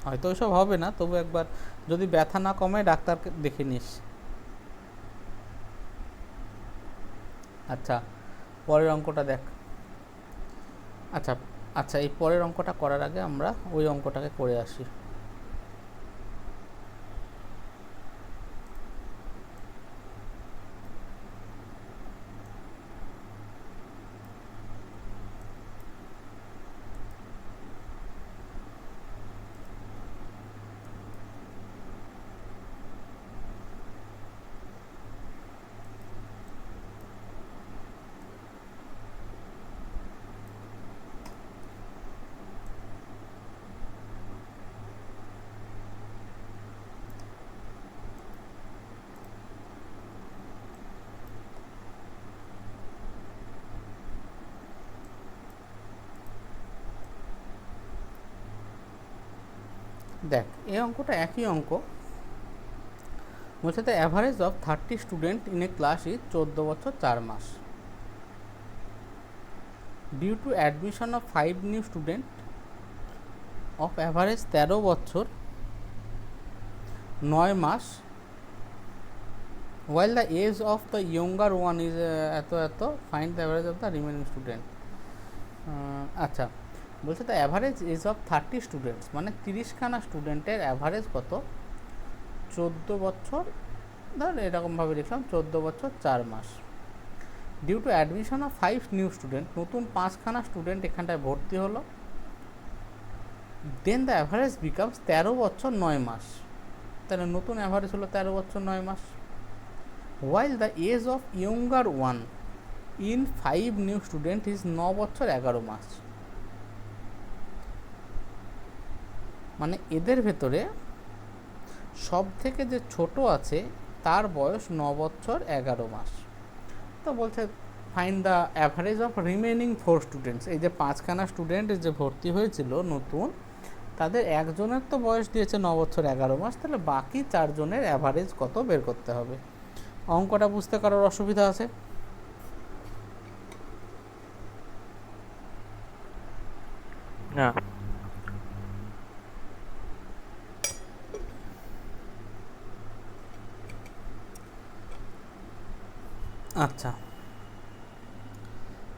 হয়তো ওইসব হবে না, তবু একবার যদি ব্যথা না কমে ডাক্তারকে দেখে নিস। আচ্ছা, পরের অঙ্কটা দেখ। আচ্ছা আচ্ছা, এই পরের অঙ্কটা করার আগে আমরা ওই অঙ্কটাকে করে আসি। দেখ, এই অঙ্কটা একই অঙ্ক। বলছে the average of 30 student in a class is 14 বছর 4 মাস। Due to admission of 5 new student of average 13 বছর 9 মাস, while the age of the younger one is এত এত, find the average of the remaining student. আচ্ছা, বলছে the average age of 30 students, মানে 30খানা স্টুডেন্টের অ্যাভারেজ কত 14 বছর, ধর এরকমভাবে লিখলাম 14 বছর 4 মাস। Due to admission of 5 new student, নতুন 5খানা স্টুডেন্ট এখানটায় ভর্তি হলো, দেন দ্য অ্যাভারেজ বিকামস 13 বছর 9 মাস, তাহলে নতুন অ্যাভারেজ হলো 13 বছর 9 মাস। while the age of younger one in 5 new student is 9 বছর 11 মাস। মানে এদের ভেতরে সব থেকে যে ছোট আছে তার বয়স 9 বছর 11 মাস। তো বলছে find the average of remaining 4 students, এই যে 5খানা স্টুডেন্ট যে ভর্তি হয়েছিল নতুন, তাদের একজনের তো বয়স দিয়েছে 9 বছর 11 মাস, তাহলে বাকি 4 জনের অ্যাভারেজ কত বের করতে হবে। অঙ্কটা বুঝতে কারোর অসুবিধা আছে? না। আচ্ছা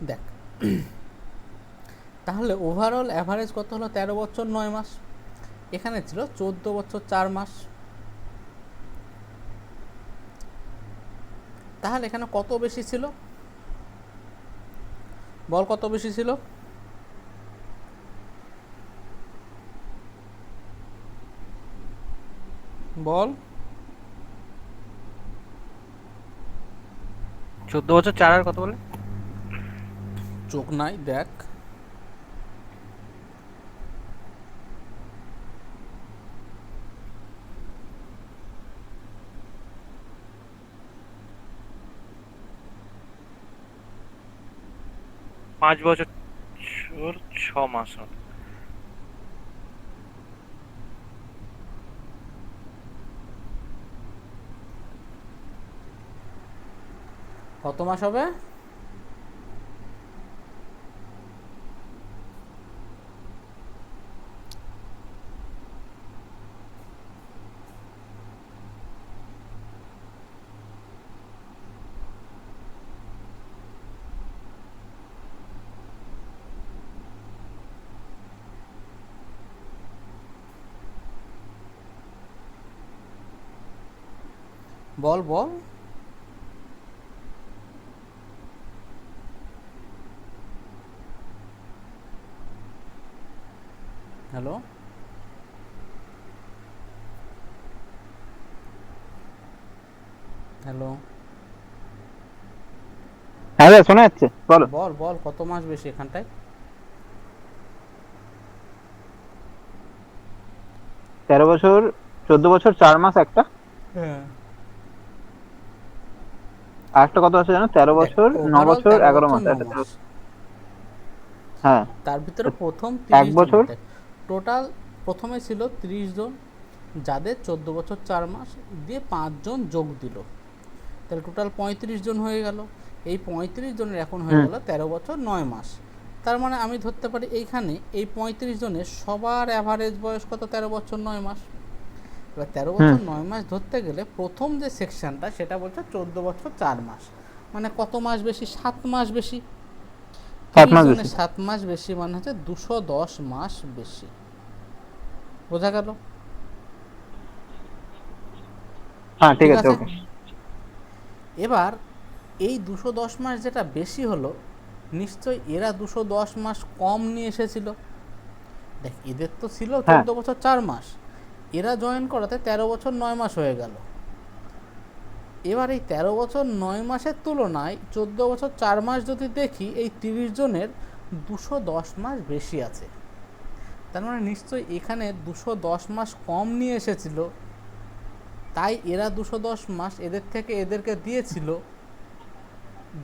দেখ, তাহলে ওভারঅল অ্যাভারেজ কত হলো 13 বছর 9 মাস, এখানে ছিল 14 বছর 4 মাস। তাহলে এখানে কত বেশি ছিল বল, কত বেশি ছিল? বল। 14 বছর 4 আর কত বলে? চোখ নাই, দেখ। পাঁচ বছর 6 মাস। কত মাস হবে? বল বল। হ্যালো, হ্যালো, হ্যাঁ দাদা শোনা যাচ্ছে, বলো। বল বল, কত মাস বেশি এখানটায়? 13 বছর, 14 বছর 4 মাস একটা, হ্যাঁ, আর একটা কত আছে জানো, 13 বছর ন ওভারঅল বছর 13 এগারো বছর মাস 9 একটা মাস। হ্যাঁ। তার ভিতরে প্রথম এক 30 জন, বছর টোটাল প্রথমে ছিল 30 জন, যাদের 14 বছর 4 মাস দিয়ে 5 জন যোগ দিল, তাহলে টোটাল 35 জন হয়ে গেল। এই 35 জনের এখন হয়ে গেল 13 বছর 9 মাস। তার মানে আমি ধরতে পারি এইখানে এই 35 জনের সবার অ্যাভারেজ বয়স কত, 13 বছর 9 মাস। এবার 13 বছর 9 মাস ধরতে গেলে প্রথম যে সেকশনটা সেটা বলছে 14 বছর 4 মাস, মানে কত মাস বেশি, 7 মাস বেশি। 7 মাস 30 জনের বেশি। 7 মাস বেশি মানে হচ্ছে 210 মাস বেশি। বোঝা গেল? হ্যাঁ ঠিক ঠিক আছে, আছে। ওকে। এবার এই 210 মাস যেটা বেশি হলো, নিশ্চয়ই এরা 210 মাস কম নিয়ে এসেছিল। দেখ, এদের তো ছিল হ্যাঁ 14 বছর 4 মাস, এরা জয়েন করাতে 13 বছর 9 মাস হয়ে গেল। এবার এই 13 বছর 9 মাসের তুলনায় 14 বছর 4 মাস যদি দেখি, এই 30 জনের 210 মাস বেশি আছে। তার মানে নিশ্চয়ই এখানে 210 মাস কম নিয়ে এসেছিল, তাই এরা 210 মাস এদের থেকে এদেরকে দিয়েছিল,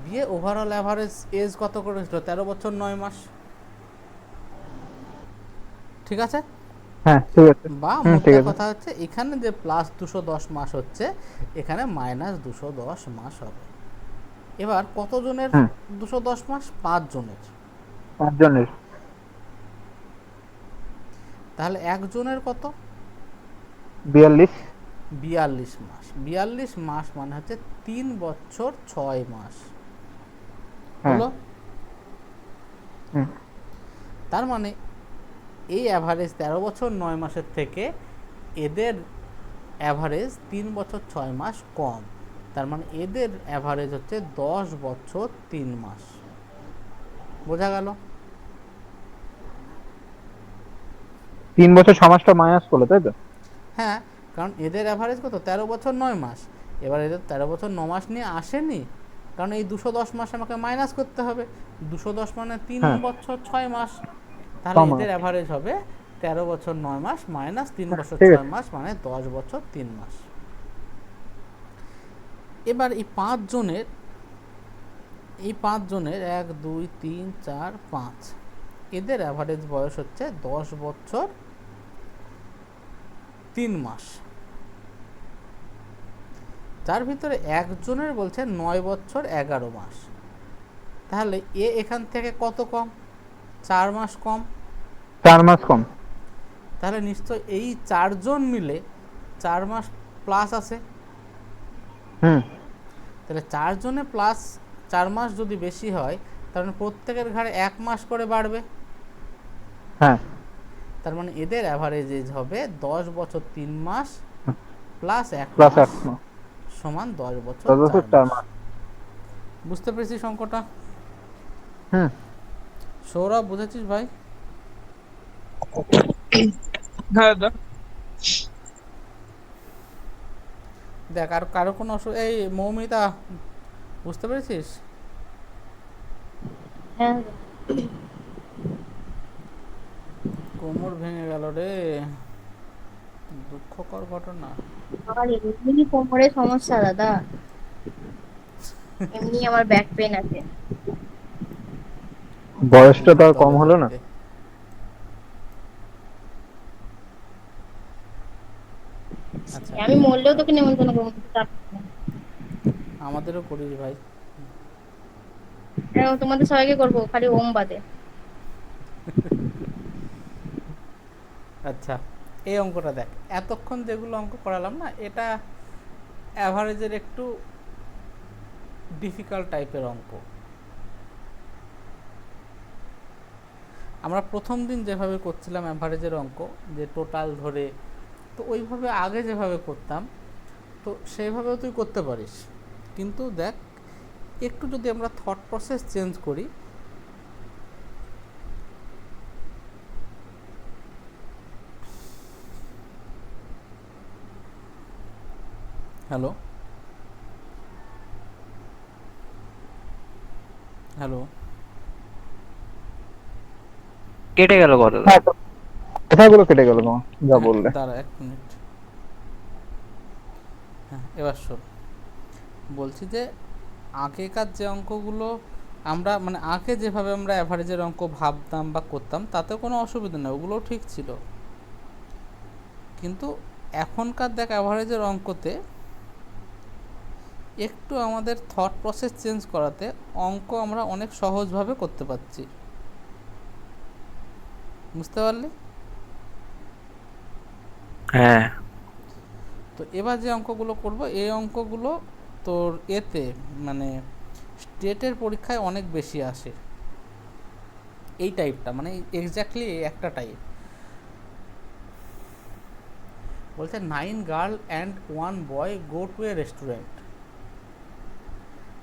দিয়ে ওভারঅল অ্যাভারেজ এজ কত করেছিল, 13 বছর 9 মাস। ঠিক আছে? হ্যাঁ ঠিক আছে। বা ঠিক মোদ্দা আছে। কথা হচ্ছে এখানে যে প্লাস 210 মাস হচ্ছে, এখানে মাইনাস 210 মাস হবে। এবার কতজনের হুম 210 মাস? 5 জনের। 5 জনের তাহলে একজনের কত? 42। 42 মাস। 42 মাস মানে হচ্ছে 3 বছর 6 মাস হ্যাঁ। হলো। হুম তার মানে এই অ্যাভারেজ 13 বছর 9 মাসের থেকে এদের অ্যাভারেজ 3 বছর 6 মাস কম। তার মানে এদের অ্যাভারেজ হচ্ছে 10 বছর 3 মাস। বোঝা গেল? 3 বছর 6 মাসটা মাইনাস করলো, তাই তো? হ্যাঁ, কারণ এদের অ্যাভারেজ কত, 13 বছর 9 মাস। এবার এদের 13 বছর 9 মাস নিয়ে আসেনি, কারণ এই 210 মাস আমাকে মাইনাস করতে হবে। 210 মানে 3 হ্যাঁ বছর 6 মাস। তাহলে 6 মাস। এদের অ্যাভারেজ হবে 13 বছর 9 মাস মাইনাস 3 হ্যাঁ, বছর ঠিক 6 আছে। মাস মানে 10 বছর 3 মাস। এবার এই 5 জনের, এই 5 জনের 1 2 3 4 5, এদের অ্যাভারেজ বয়স হচ্ছে 10 বছর 3 মাস। যার ভিতরে একজনের বলছে 9 বছর 11 মাস। তাহলে এ এখান থেকে কত কম? 4 মাস কম। 4 মাস কম। তাহলে নিশ্চয় এই 4 জন মিলে 4 মাস প্লাস আছে। হুম তাহলে 4 জনে প্লাস 4 মাস যদি বেশি হয়, তাহলে প্রত্যেকের ঘাড়ে 1 মাস করে বাড়বে। হ্যাঁ তার মানে এদের অ্যাভারেজ এজ হবে 10 বছর 3 মাস প্লাস 1 প্লাস মাস 1 মাস, সমান 10 বছর 10 বছর 4 4 মাস। মাস। বুঝতে পেরেছিস অঙ্কটা? হুম সৌরভ, বুঝেছিস ভাই? হ্যাঁ দাদা। দেখ, আর কারো কোনো এই মৌমিতা, বুঝতে পেরেছিস? হ্যাঁ, কোমর ভেঙে গেল রে, দুঃখকর ঘটনা। আমার এমনি কোমরে সমস্যা দাদা, এমনি আমার ব্যাক পেন আছে। বয়সটা তো আর দেখতে কম হবে, হলো না। দেখতে। আচ্ছা, আমি মরলেও তোকে নেমন্তন্ন করবো না। আমাদেরও করিস ভাই। হ্যাঁ, তোমাদের সবাইকে করবো, খালি ওম বাদে। আচ্ছা, এই অঙ্কটা দেখ, এতক্ষণ যেগুলো অঙ্ক করালাম না, এটা অ্যাভারেজের একটু ডিফিকাল্ট টাইপের অঙ্ক। আমরা প্রথম দিন যেভাবে করছিলাম অ্যাভারেজের অঙ্ক, যে টোটাল ধরে, তো ওইভাবে আগে যেভাবে করতাম, তো সেইভাবেও তুই করতে পারিস, কিন্তু দেখ একটু যদি আমরা থট প্রসেস চেঞ্জ করি, হ্যালো হ্যালো কেটে গেল কত? হ্যাঁ, তো কথাগুলো কেটে গেল তোমার যা বললে। দাঁড়া 1 মিনিট। হ্যাঁ, এবার শোন, বলছি যে আগেকার যে অঙ্কগুলো আমরা মানে আগে যেভাবে আমরা অ্যাভারেজের অঙ্ক ভাবতাম বা করতাম তাতে কোনো অসুবিধা নেই, ওগুলোও ঠিক ছিল, কিন্তু এখনকার দেখ অ্যাভারেজের অঙ্কতে একটু আমাদের থট প্রসেস চেঞ্জ করাতে অঙ্ক আমরা অনেক সহজভাবে করতে পারছি, বুঝতে পারলি? হ্যাঁ, তো এবার যে অঙ্কগুলো করব এই অঙ্কগুলো তোর এতে মানে স্টেটের পরীক্ষায় অনেক বেশি আসে, এই টাইপটা মানে এক্স্যাক্টলি একটা টাইপ। বলছে 9 girl and 1 boy go to A restaurant,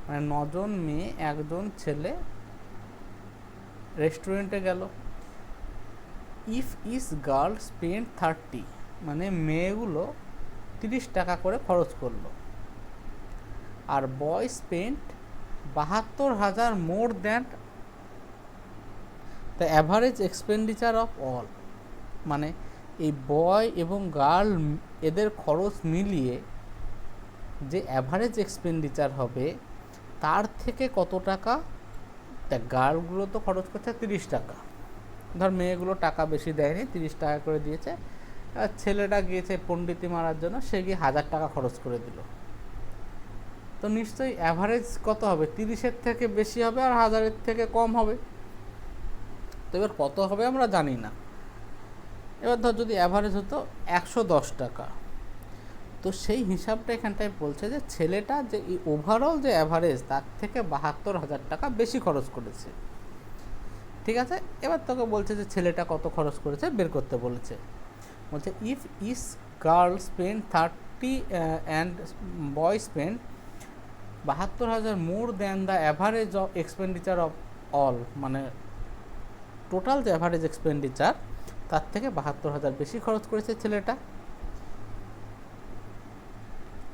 মানে 9জন মেয়ে 1জন ছেলে রেস্টুরেন্টে গেল। ইফ ইস গার্ল স্পেন্ড 30, মানে মেয়েগুলো 30 টাকা করে খরচ করলো, আর boy spend 72,000 more than the average expenditure of all, মানে এই বয় এবং গার্ল এদের খরচ মিলিয়ে যে অ্যাভারেজ এক্সপেন্ডিচার হবে তার থেকে কত টাকা, দেখ গার্লগুলো তো খরচ করছে 30 টাকা, ধর মেয়েগুলো টাকা বেশি দেয়নি 30 টাকা করে দিয়েছে, আর ছেলেটা গিয়েছে পণ্ডিতি মারার জন্য, সে গিয়ে 1000 টাকা খরচ করে দিল, তো নিশ্চয়ই অ্যাভারেজ কত হবে, 30-এর থেকে বেশি হবে আর 1000-এর থেকে কম হবে। তো এবার কত হবে আমরা জানি না, এবার ধর যদি অ্যাভারেজ হতো 110 টাকা, তো সেই হিসাবটা এখানটায় বলছে যে ছেলেটা যে ওভারঅল যে অ্যাভারেজ তার থেকে 72,000 টাকা বেশি খরচ করেছে, ঠিক আছে? এবার তোকে বলছে যে ছেলেটা কত খরচ করেছে বের করতে বলেছে, বলছে if is girl spend 30 and boy spend 72,000 more than the average of expenditure of all, মানে টোটাল যে অ্যাভারেজ এক্সপেন্ডিচার তার থেকে 72,000 বেশি খরচ করেছে ছেলেটা।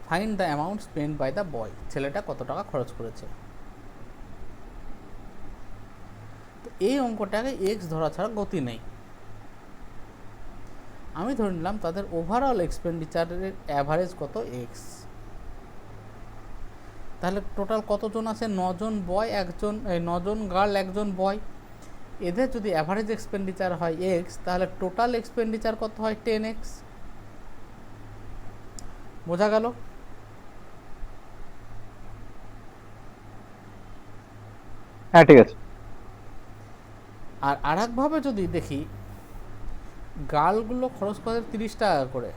Find the amount spend by the boy, ছেলেটা কত টাকা খরচ করেছে। তো এই অঙ্কটাকে এক্স ধরা ছাড়া গতি নেই, আমি ধরে নিলাম তাদের ওভারঅল এক্সপেন্ডিচারের অ্যাভারেজ কত এক্স, তাহলে টোটাল কতজন আছে, 9জন বয় 1জন, 9জন গার্ল 1জন বয়, এদের যদি অ্যাভারেজ এক্সপেন্ডিচার হয় এক্স, তাহলে টোটাল এক্সপেন্ডিচার কত হয় 10x, বোঝা গেল? হ্যাঁ ঠিক আছে। আর আরেকভাবে যদি দেখি, গার্লগুলো খরচ করে 30 টাকা করে,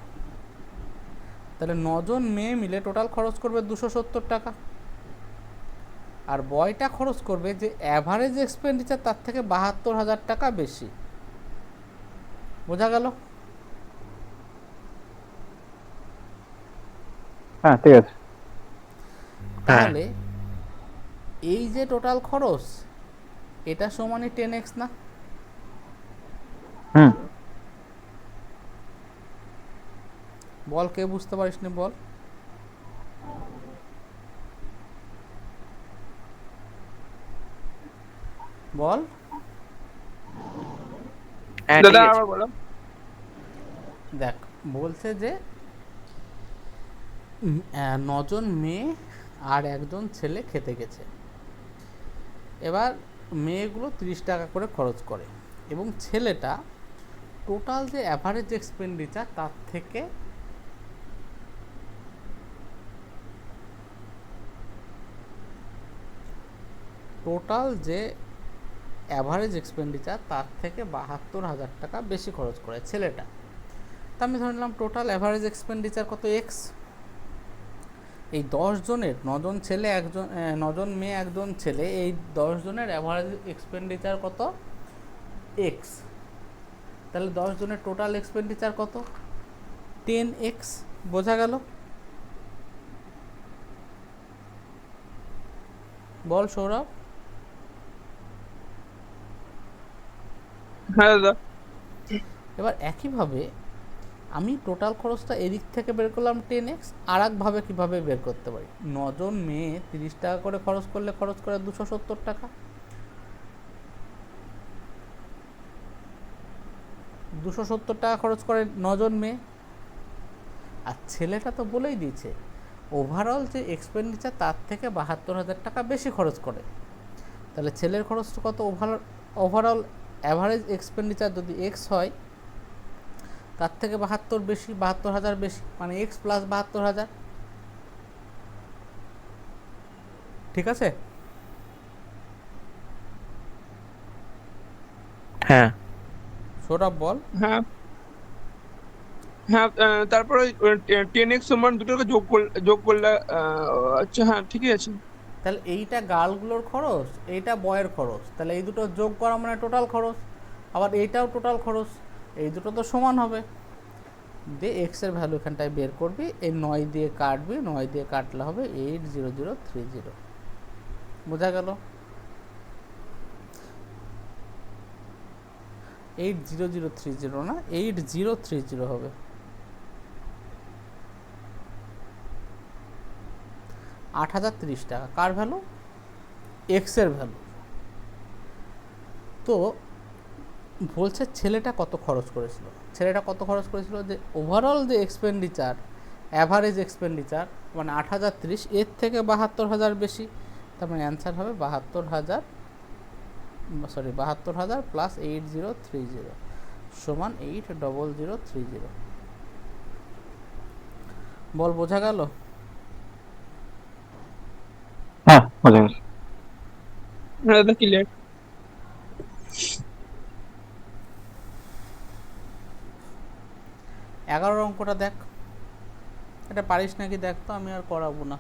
তাহলে 9জন মেয়ে মিলে টোটাল খরচ করবে 270 টাকা, আর বয়টা খরচ করবে যে অ্যাভারেজ এক্সপেন্ডিচার তার থেকে 72,000 টাকা বেশি, বোঝা গেল? হ্যাঁ ঠিক আছে। তাহলে এই যে টোটাল খরচ এটা সমানই 10x না? হুম। বল, কে বুঝতে পারিস নি বল? বল। হ্যাঁ, দাদা ঠিক আছে। আবার বলো। দেখ বলছে যে 9জন মেয়ে আর 1জন ছেলে খেতে গেছে, এবার মেয়েগুলো 30 টাকা করে খরচ করে এবং ছেলেটা টোটাল যে অ্যাভারেজ এক্সপেন্ডিচার তার থেকে অ্যাভারেজ এক্সপেন্ডিচার তার থেকে 72,000 টাকা বেশি খরচ করে ছেলেটা। তা আমি ধরে নিলাম টোটাল অ্যাভারেজ এক্সপেন্ডিচার কত এক্স, এই 10 জনের 9জন ছেলে 1জন 9জন মেয়ে 1জন ছেলে, এই 10 জনের অ্যাভারেজ এক্সপেন্ডিচার কত এক্স, তাহলে 10 জনের টোটাল এক্সপেন্ডিচার কত 10x, বোঝা গেল? বল সৌরভ। হ্যাঁ দাদা। এবার একইভাবে আমি টোটাল খরচটা এদিক থেকে বের করলাম 10x, আর একভাবে কীভাবে বের করতে পারি, 9 জন মেয়ে 30 টাকা করে খরচ করলে খরচ করে 270 টাকা, 270 টাকা খরচ করে 9 জন মেয়ে। আর ছেলেটা তো বলেই দিয়েছে ওভারঅল যে এক্সপেন্ডিচার তার থেকে 72,000 টাকা বেশি খরচ করে, তাহলে ছেলের খরচটা কত, ওভারঅল অ্যাভারেজ এক্সপেন্ডিচার যদি এক্স হয় তার থেকে 72 বেশি, 72,000 বেশি, মানে এক্স প্লাস 72,000। ঠিক আছে? হ্যাঁ সৌরভ বল। হ্যাঁ হ্যাঁ, তারপরে 10x সমান দুটোকে যোগ করলে আচ্ছা হ্যাঁ ঠিকই আছে। তাহলে এইটা গার্লগুলোর খরচ, এইটা বয়ের খরচ, তাহলে এই দুটো যোগ করা মানে টোটাল খরচ, আবার এইটাও টোটাল খরচ, এই দুটো তো সমান হবে। দিয়ে এক্সের ভ্যালু এখানটায় বের করবি, এই 9 দিয়ে কাটবি, 9 দিয়ে কাটলে হবে 80030। বোঝা গেল? 80030 না, 8030 হবে। $8,030 টাকা কার ভ্যালু? এক্সের ভ্যালু। তো বলছে ছেলেটা কত খরচ করেছিল, ছেলেটা কত খরচ করেছিল, যে ওভারঅল যে এক্সপেন্ডিচার, অ্যাভারেজ এক্সপেন্ডিচার মানে 8,030, এর থেকে 72,000 বেশি, তার মানে অ্যান্সার হবে 72,000 প্লাস 8030 সমান 80030। বল, বোঝা গেল? হ্যাঁ বোঝা গেছে। হ্যাঁ দাদা ক্লিয়ার। 11 অঙ্কটা দেখ, এটা পারিস নাকি দেখ তো, আমি আর করাবো না।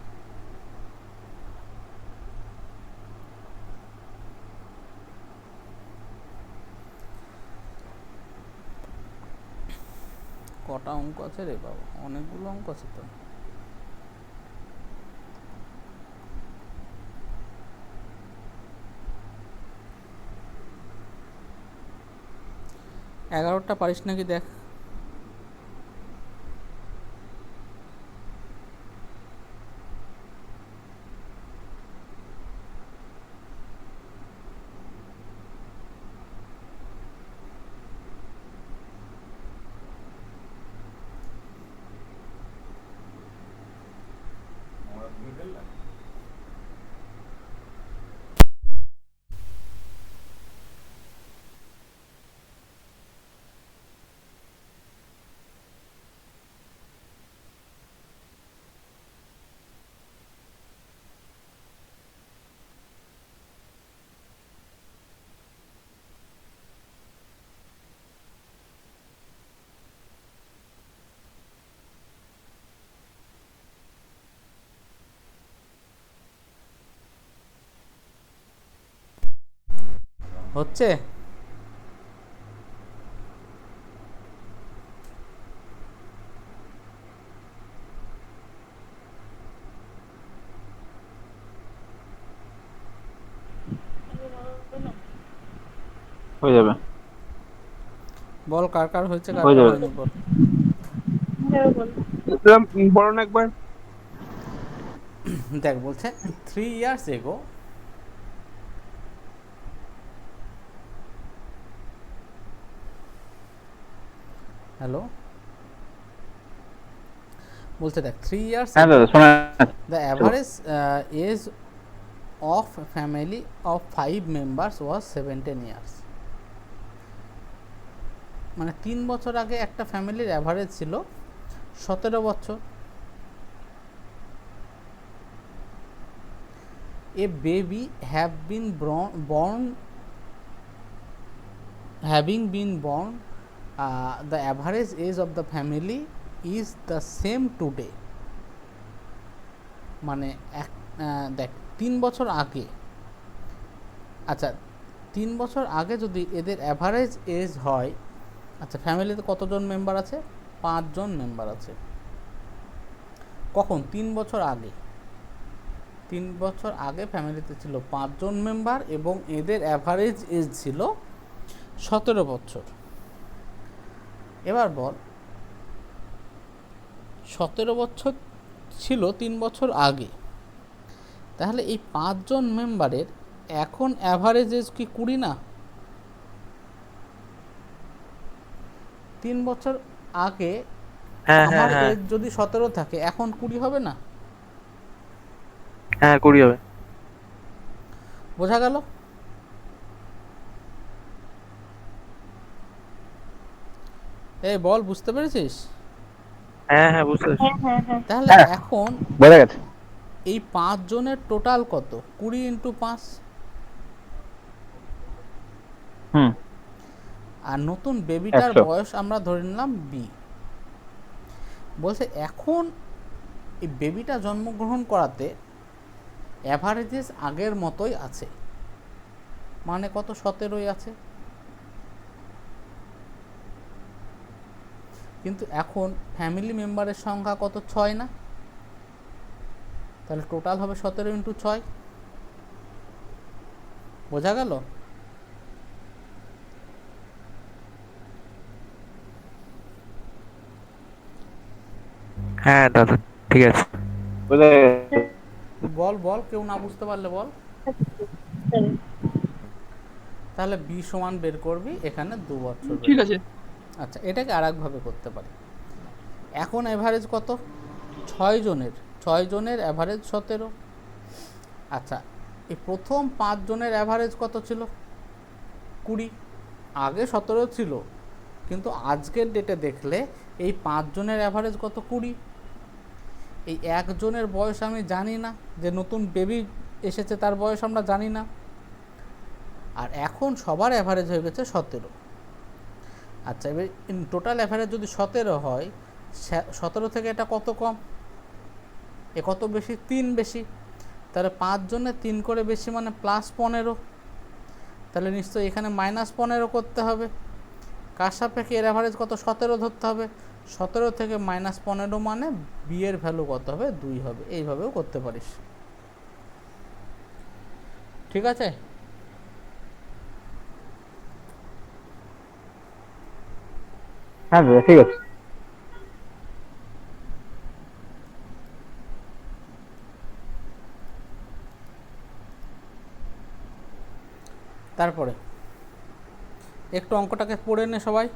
কটা অঙ্ক আছে রে বাবা, অনেকগুলো অঙ্ক আছে তো। এগারোটা পারিস নাকি দেখ। হচ্ছে? হয়ে যাবে। বল কার কার হয়েছে, কার হয়ে কার যাবে। হয়নি বল। দাদা, বলো না একবার। দেখ বলছে 3 years ago হ্যালো, বলছে দেখ 3 years হ্যাঁ ago দাদা শোনা the average age of family of 5 members was 17 years। মানে 3 বছর আগে একটা ফ্যামিলির অ্যাভারেজ ছিল 17 বছর। A baby have been born having been born the average age of the family is the same today। মানে দেখ 3 বছর আগে, আচ্ছা 3 বছর আগে যদি এদের অ্যাভারেজ এজ হয়, আচ্ছা ফ্যামিলিতে কতজন মেম্বার আছে, 5 জন মেম্বার আছে, কখন 3 বছর আগে, 3 বছর আগে ফ্যামিলিতে ছিল 5 জন মেম্বার এবং এদের অ্যাভারেজ এজ ছিল 17 বছর। এবার বল 17 বছর ছিল 3 বছর আগে, তাহলে এই 5 জন মেম্বারের এখন অ্যাভারেজ এজ কি 20 না? 3 বছর আগে হ্যাঁ আমার হ্যাঁ হ্যাঁ এজ যদি 17 থাকে, এখন 20 হবে না? হ্যাঁ 20 হবে। বোঝা গেল? এই বল, বুঝতে পেরেছিস? হ্যাঁ হ্যাঁ বুঝতে পারছি। তাহলে হ্যাঁ। এখন বোঝা গেছে। এই 5 জনের টোটাল কত? 20 ইন্টু 5। হুম। আর নতুন বেবিটার 100। বয়স আমরা ধরে নিলাম বি। বলছে এখন এই বেবিটা জন্মগ্রহণ করাতে অ্যাভারেজেস আগের মতোই আছে, মানে কত? 17ই আছে। কিন্তু এখন ফ্যামিলি মেম্বারের সংখ্যা কত? 6 না? তাহলে টোটাল হবে 17 ইন্টু 6। বোঝা গেল? হ্যাঁ দাদা ঠিক আছে। বোঝা গেছে। বল বল, কেউ না বুঝতে পারলে বল। তাহলে বি সমান বের করবি, এখানে 2 বছর বের ঠিক করবি। আছে। আচ্ছা, এটাকে আর একভাবে করতে পারি। এখন অ্যাভারেজ কত? 6 জনের, 6 জনের অ্যাভারেজ 17। আচ্ছা, এই প্রথম 5 জনের অ্যাভারেজ কত ছিল? 20। আগে 17 ছিল, কিন্তু আজকের ডেটে দেখলে এই 5 জনের অ্যাভারেজ কত? 20। এই একজনের বয়স আমি জানি না, যে নতুন বেবি এসেছে তার বয়স আমরা জানি না। আর এখন সবার অ্যাভারেজ হয়ে গেছে 17। আচ্ছা, এবার টোটাল অ্যাভারেজ যদি 17 হয়, 17 থেকে এটা কত কম? এ কত বেশি? 3 বেশি। তাহলে 5 জনে 3 করে বেশি মানে +15। তাহলে নিশ্চয়ই এখানে -15 করতে হবে। কার সাপেক্ষে এর অ্যাভারেজ কত? 17 ধরতে হবে। 17 থেকে -15 মানে বি এর ভ্যালু কত হবে? 2 হবে। এইভাবেও করতে পারিস। ঠিক আছে? হ্যাঁ দাদা ঠিক আছে। তারপরে একটু অঙ্কটাকে পড়ে নে সবাই।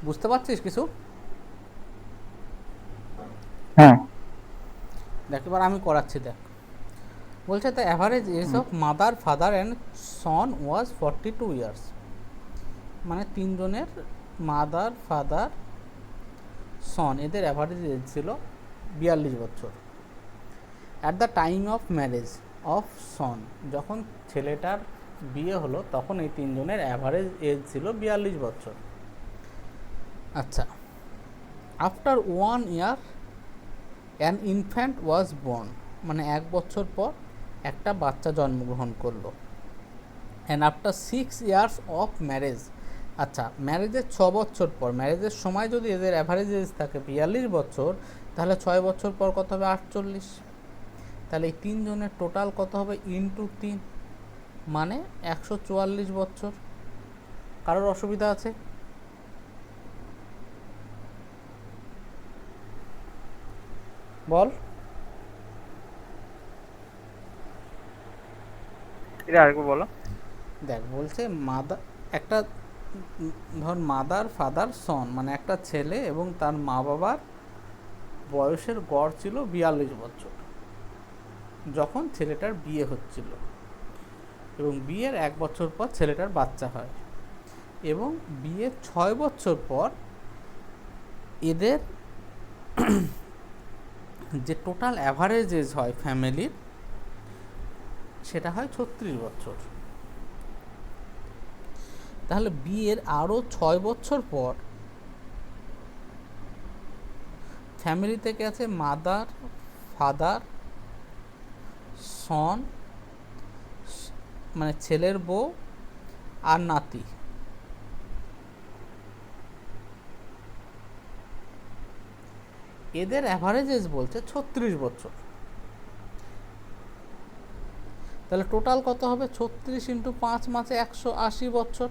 বুঝতে পারছিস কিছু? হ্যাঁ। দেখ, এবার আমি করাচ্ছি, দেখ। বলছে the average age of mother, father and son was 42 years. মানে 3 জনের মাদার, ফাদার, সন এদের অ্যাভারেজ এজ ছিল 42 বছর। At the time of marriage of সন, যখন ছেলেটার বিয়ে হলো তখন এই 3 জনের অ্যাভারেজ এজ ছিল 42 বছর। আচ্ছা, after 1 year an infant was born, মানে 1 বছর পর একটা বাচ্চা জন্মগ্রহণ করলো। And after 6 years of marriage, আচ্ছা ম্যারেজের 6 বছর পর, ম্যারেজের সময় যদি এদের অ্যাভারেজ এজ থাকে 42 বছর, তাহলে 6 বছর পর কত হবে 48। তাহলে এই তিনজনের টোটাল কত হবে ইনটু 3, মানে 144 বছর। কারোর অসুবিধা আছে? বল। এটা আরেকবার বলো। দেখ বলছে মাদার, একটা ধর মাদার ফাদার সন, মানে একটা ছেলে এবং তার মা বাবার বয়সের গড় ছিল 42 বছর যখন ছেলেটার বিয়ে হচ্ছিল, এবং বিয়ের 1 বছর পর ছেলেটার বাচ্চা হয়, এবং বিয়ের 6 বছর পর এদের যে টোটাল অ্যাভারেজ এজ হয় ফ্যামিলির, সেটা হয় 36 বছর। তাহলে বিয়ের আরও 6 বছর পর ফ্যামিলি থেকে আছে মাদার ফাদার সন, মানে ছেলের বউ আর নাতি। এদের অ্যাভারেজ এজ বলছে 36 বছর। তাহলে টোটাল কত হবে 36 ইন্টু 5 মাসে 180 বছর।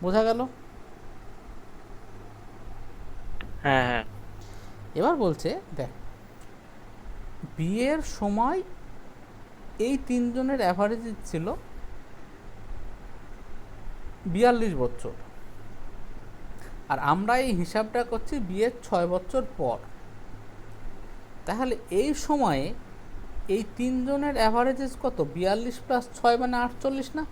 বোঝা গেল? হ্যাঁ হ্যাঁ। এবার বলছে দেখ বিয়ের সময় এই তিনজনের অ্যাভারেজ ছিল 42 বছর, আর আমরা এই হিসাবটা করছি বিয়ের 6 বছর পর। তাহলে এই সময়ে এই তিনজনের অ্যাভারেজ কত 42 প্লাস 6 মানে 48 না?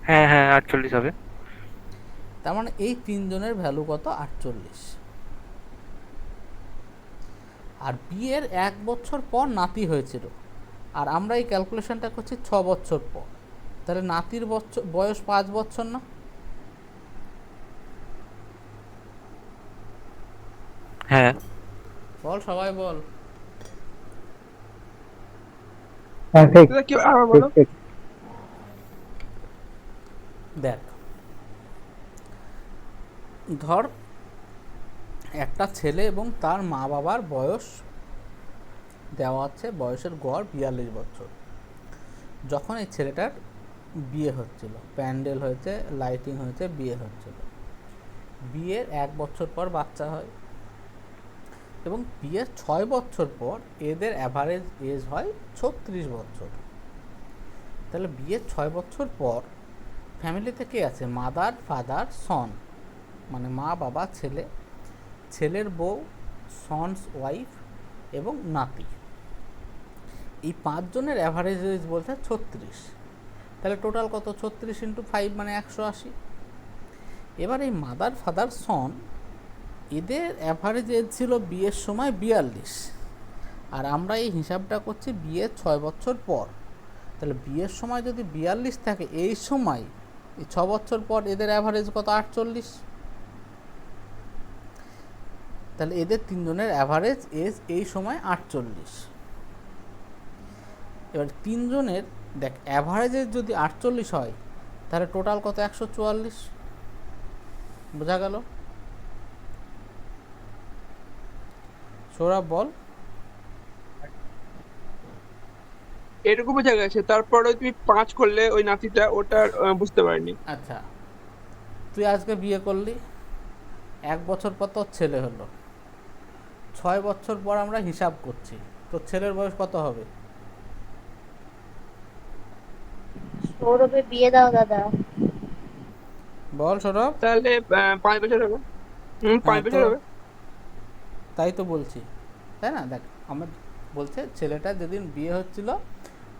হ্যাঁ হ্যাঁ 48 হবে। তার মানে এই তিনজনের ভ্যালু কত 48। আর বিয়ের 1 বছর পর নাতি হয়েছিল, আর আমরা এই ক্যালকুলেশনটা করছি 6 বছর পর। তাহলে নাতির বয়স 5 বছর না? হ্যাঁ। বল সবাই বল। হ্যাঁ ঠিক দাদা কি আবার ঠিক বলো। ঠিক। দেখ ধর একটা ছেলে এবং তার মা বাবার বয়স দেওয়া আছে, বয়সের গড় 42 বছর যখন এই ছেলেটার বিয়ে হচ্ছিল, প্যান্ডেল হয়েছে, লাইটিং হয়েছে, বিয়ে হচ্ছিল। বিয়ের 1 বছর পর বাচ্চা হয়, এবং বিয়ের 6 বছর পর এদের অ্যাভারেজ এজ হয় 36 বছর। তাহলে বিয়ের 6 বছর পর ফ্যামিলিতে কে আছে? মাদার ফাদার সন, মানে মা বাবা ছেলে, ছেলের বউ, সনস ওয়াইফ এবং নাতি। এই 5 জনের অ্যাভারেজ এজ বলতে 36। তাহলে টোটাল কত 36 ইন্টু 5 মানে 180। এবার এই মাদার ফাদার সন এদের অ্যাভারেজ এজ ছিল বিয়ের সময় 42, আর আমরা এই হিসাবটা করছি বিয়ের 6 বছর পর। তাহলে বিয়ের সময় যদি 42 থাকে, এই সময় এই 6 বছর পর এদের অ্যাভারেজ কত 48। তাহলে এদের তিনজনের অ্যাভারেজ এজ এই সময় 48। এবার তিনজনের দেখ অ্যাভারেজ এজ যদি 48 হয়, তাহলে টোটাল কত 144। বোঝা গেল? সৌরভ বল। এটুকু বোঝা গেছে, তারপরে তুমি 5 করলে ওই নাতিটা, ওটা বুঝতে পারিনি। আচ্ছা, তুই আজকে বিয়ে করলি, 1 বছর পর তোর ছেলে হলো, 6 বছর পর আমরা হিসাব করছি, তোর ছেলের বয়স কত হবে? সৌরভের বিয়ে দাও দাদা। বল সৌরভ। তাহলে 5 বছর হবে। 5 বছর হবে। তাই তো বলছি, তাই না? দেখ আমার বলছে ছেলেটা যেদিন বিয়ে হচ্ছিল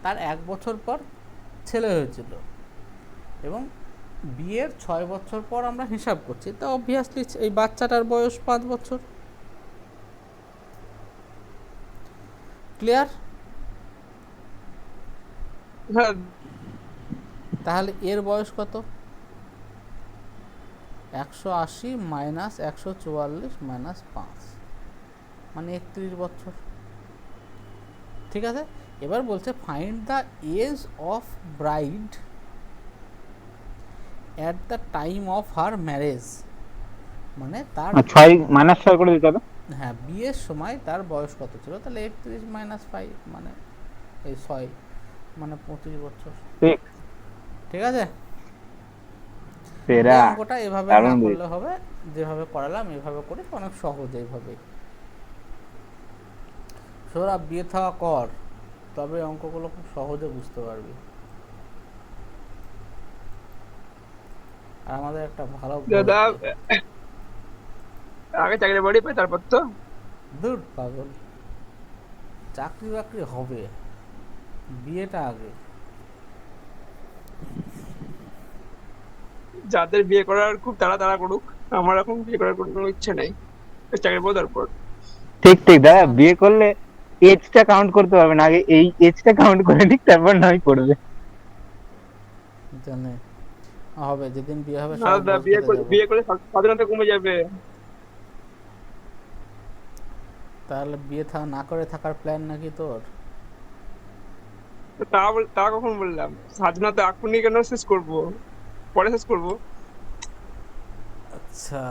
তার 1 বছর পর ছেলে হয়েছিল, এবং বিয়ের 6 বছর পর আমরা হিসাব করছি, তা অবভিয়াসলি এই বাচ্চাটার বয়স 5 বছর। ক্লিয়ার? হ্যাঁ তাহলে এর বয়স কত? 180 মাইনাস 144 মাইনাস 5 মানে 31 বছর। ঠিক আছে, এবার বলছে find the age of bride at the time of her marriage, মানে তার 6 করে দিতে হবে। হ্যাঁ বিয়ের সময় তার বয়স কত ছিল, তাহলে 31 মাইনাস 5 মানে এই 6 মানে 25 বছর। ঠিক ঠিক আছে, সেরা এই অঙ্কটা এভাবে না দারুণ করলে হবে, যেভাবে করালাম এভাবে করে অনেক সহজ এইভাবে। সৌরভ বিয়ে থাকা কর, তবে অঙ্কগুলো খুব সহজে বুঝতে পারবি। আর আমাদের একটা ভালো দাদা আগে চাকরি বাড়ি পাই তারপর তো দূর পাগল, চাকরি বাকরি হবে, বিয়েটা আগে। যাদের বিয়ে করার খুব তাড়া করুক, আমার এখন বিয়ে করার কোনো ইচ্ছে নেই, চাকরি পাবো তারপর। ঠিক দাদা, বিয়ে করলে এজটা কাউন্ট করতে পারবে না, আগে এই এজটা কাউন্ট করে নিক, তারপর নয় করবে। জানে হবে যেদিন বিয়ে হবে না সব দাদা, ভোজ খেতে যাবো। বিয়ে করে স্বাধীনতা কমে যাবে। তাহলে বিয়ে না করে থাকার প্ল্যান নাকি তোর? তা কখন বললাম? স্বাধীনতা এখনই কেন শেষ করব, পরে শেষ করবো। আচ্ছা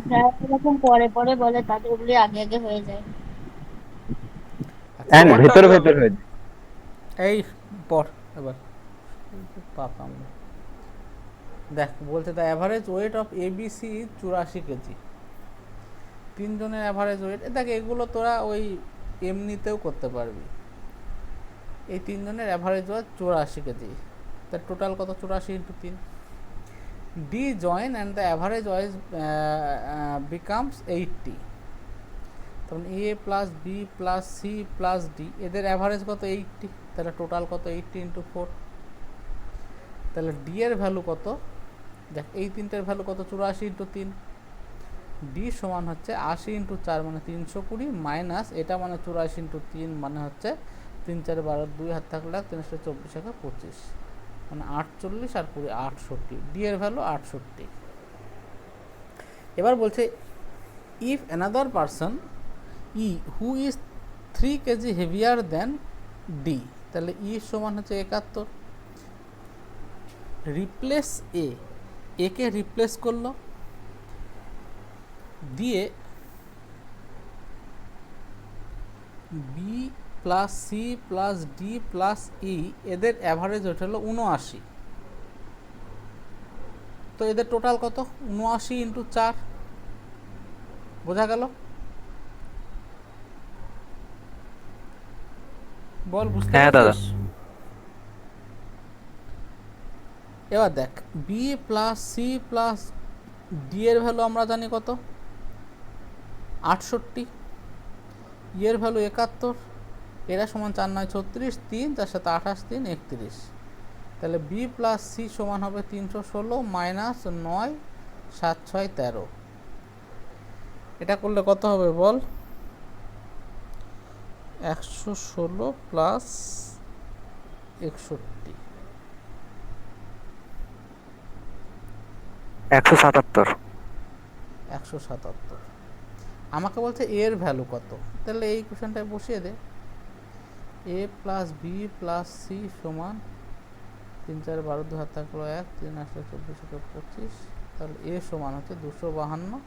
যারা এরকম পরে পরে বলে তাদের ওগুলি আগে আগে হয়ে যায়। আচ্ছা, হ্যাঁ, ভেতর হয়ে যায়। এই পর এবার পাপা দেখ বলছে the average weight of ABC 84 kg. তিনজনের অ্যাভারেজ ওয়েট, দেখ এগুলো তোরা ওই এমনিতেও করতে পারবি। এই তিনজনের অ্যাভারেজ ওয়েট 84 কেজি, তার টোটাল কত? 84 into 3। D join and the average weight becomes 80। তখন A plus B plus C plus D, এদের অ্যাভারেজ কত? 80, তাহলে টোটাল কত? 80 ইন্টু 4। তাহলে ডি এর ভ্যালু কত? দেখ এই তিনটের ভ্যালু কত? 84 ইন্টু 3। ডি সমান হচ্ছে 80 ইন্টু 4 মানে 320 মাইনাস এটা মানে 84 ইন্টু 3 মানে হচ্ছে 3 4 12 2 হাত থাকলে 324 টাকা 25 মানে 48 আর 20 68। ডি এর ভ্যালু 68। এবার বলছে if another person E who is 3 kg heavier than D, তাহলে ই সমান হচ্ছে 71। রিপ্লেস এ কে রিপ্লেস করলো দিয়ে B plus C plus D plus E, এদের অ্যাভারেজ ওয়েট হলো 79। তো এদের টোটাল কত? 79 ইন্টু 4, বোঝা গেল? বল বুঝতে পারছিস? এবার দেখ B plus C plus D এর ভ্যালু আমরা জানি কত? 68, এর ভ্যালু 71, এরা সমান 4 9 36, 3 তার সাথে 28 3 31। তাহলে বি প্লাস সি সমান হবে 316 মাইনাস 9 7 6 13। এটা করলে কত হবে বল? 116 প্লাস 61 177। আমাকে বলছে এর ভ্যালু কত, তাহলে এই কোশ্চেনটায় বসিয়ে দে। এ প্লাস বি প্লাস সি সমান 3 4 12 2 হাত থাকলো 1 3 8 24 25, তাহলে এ সমান হচ্ছে 252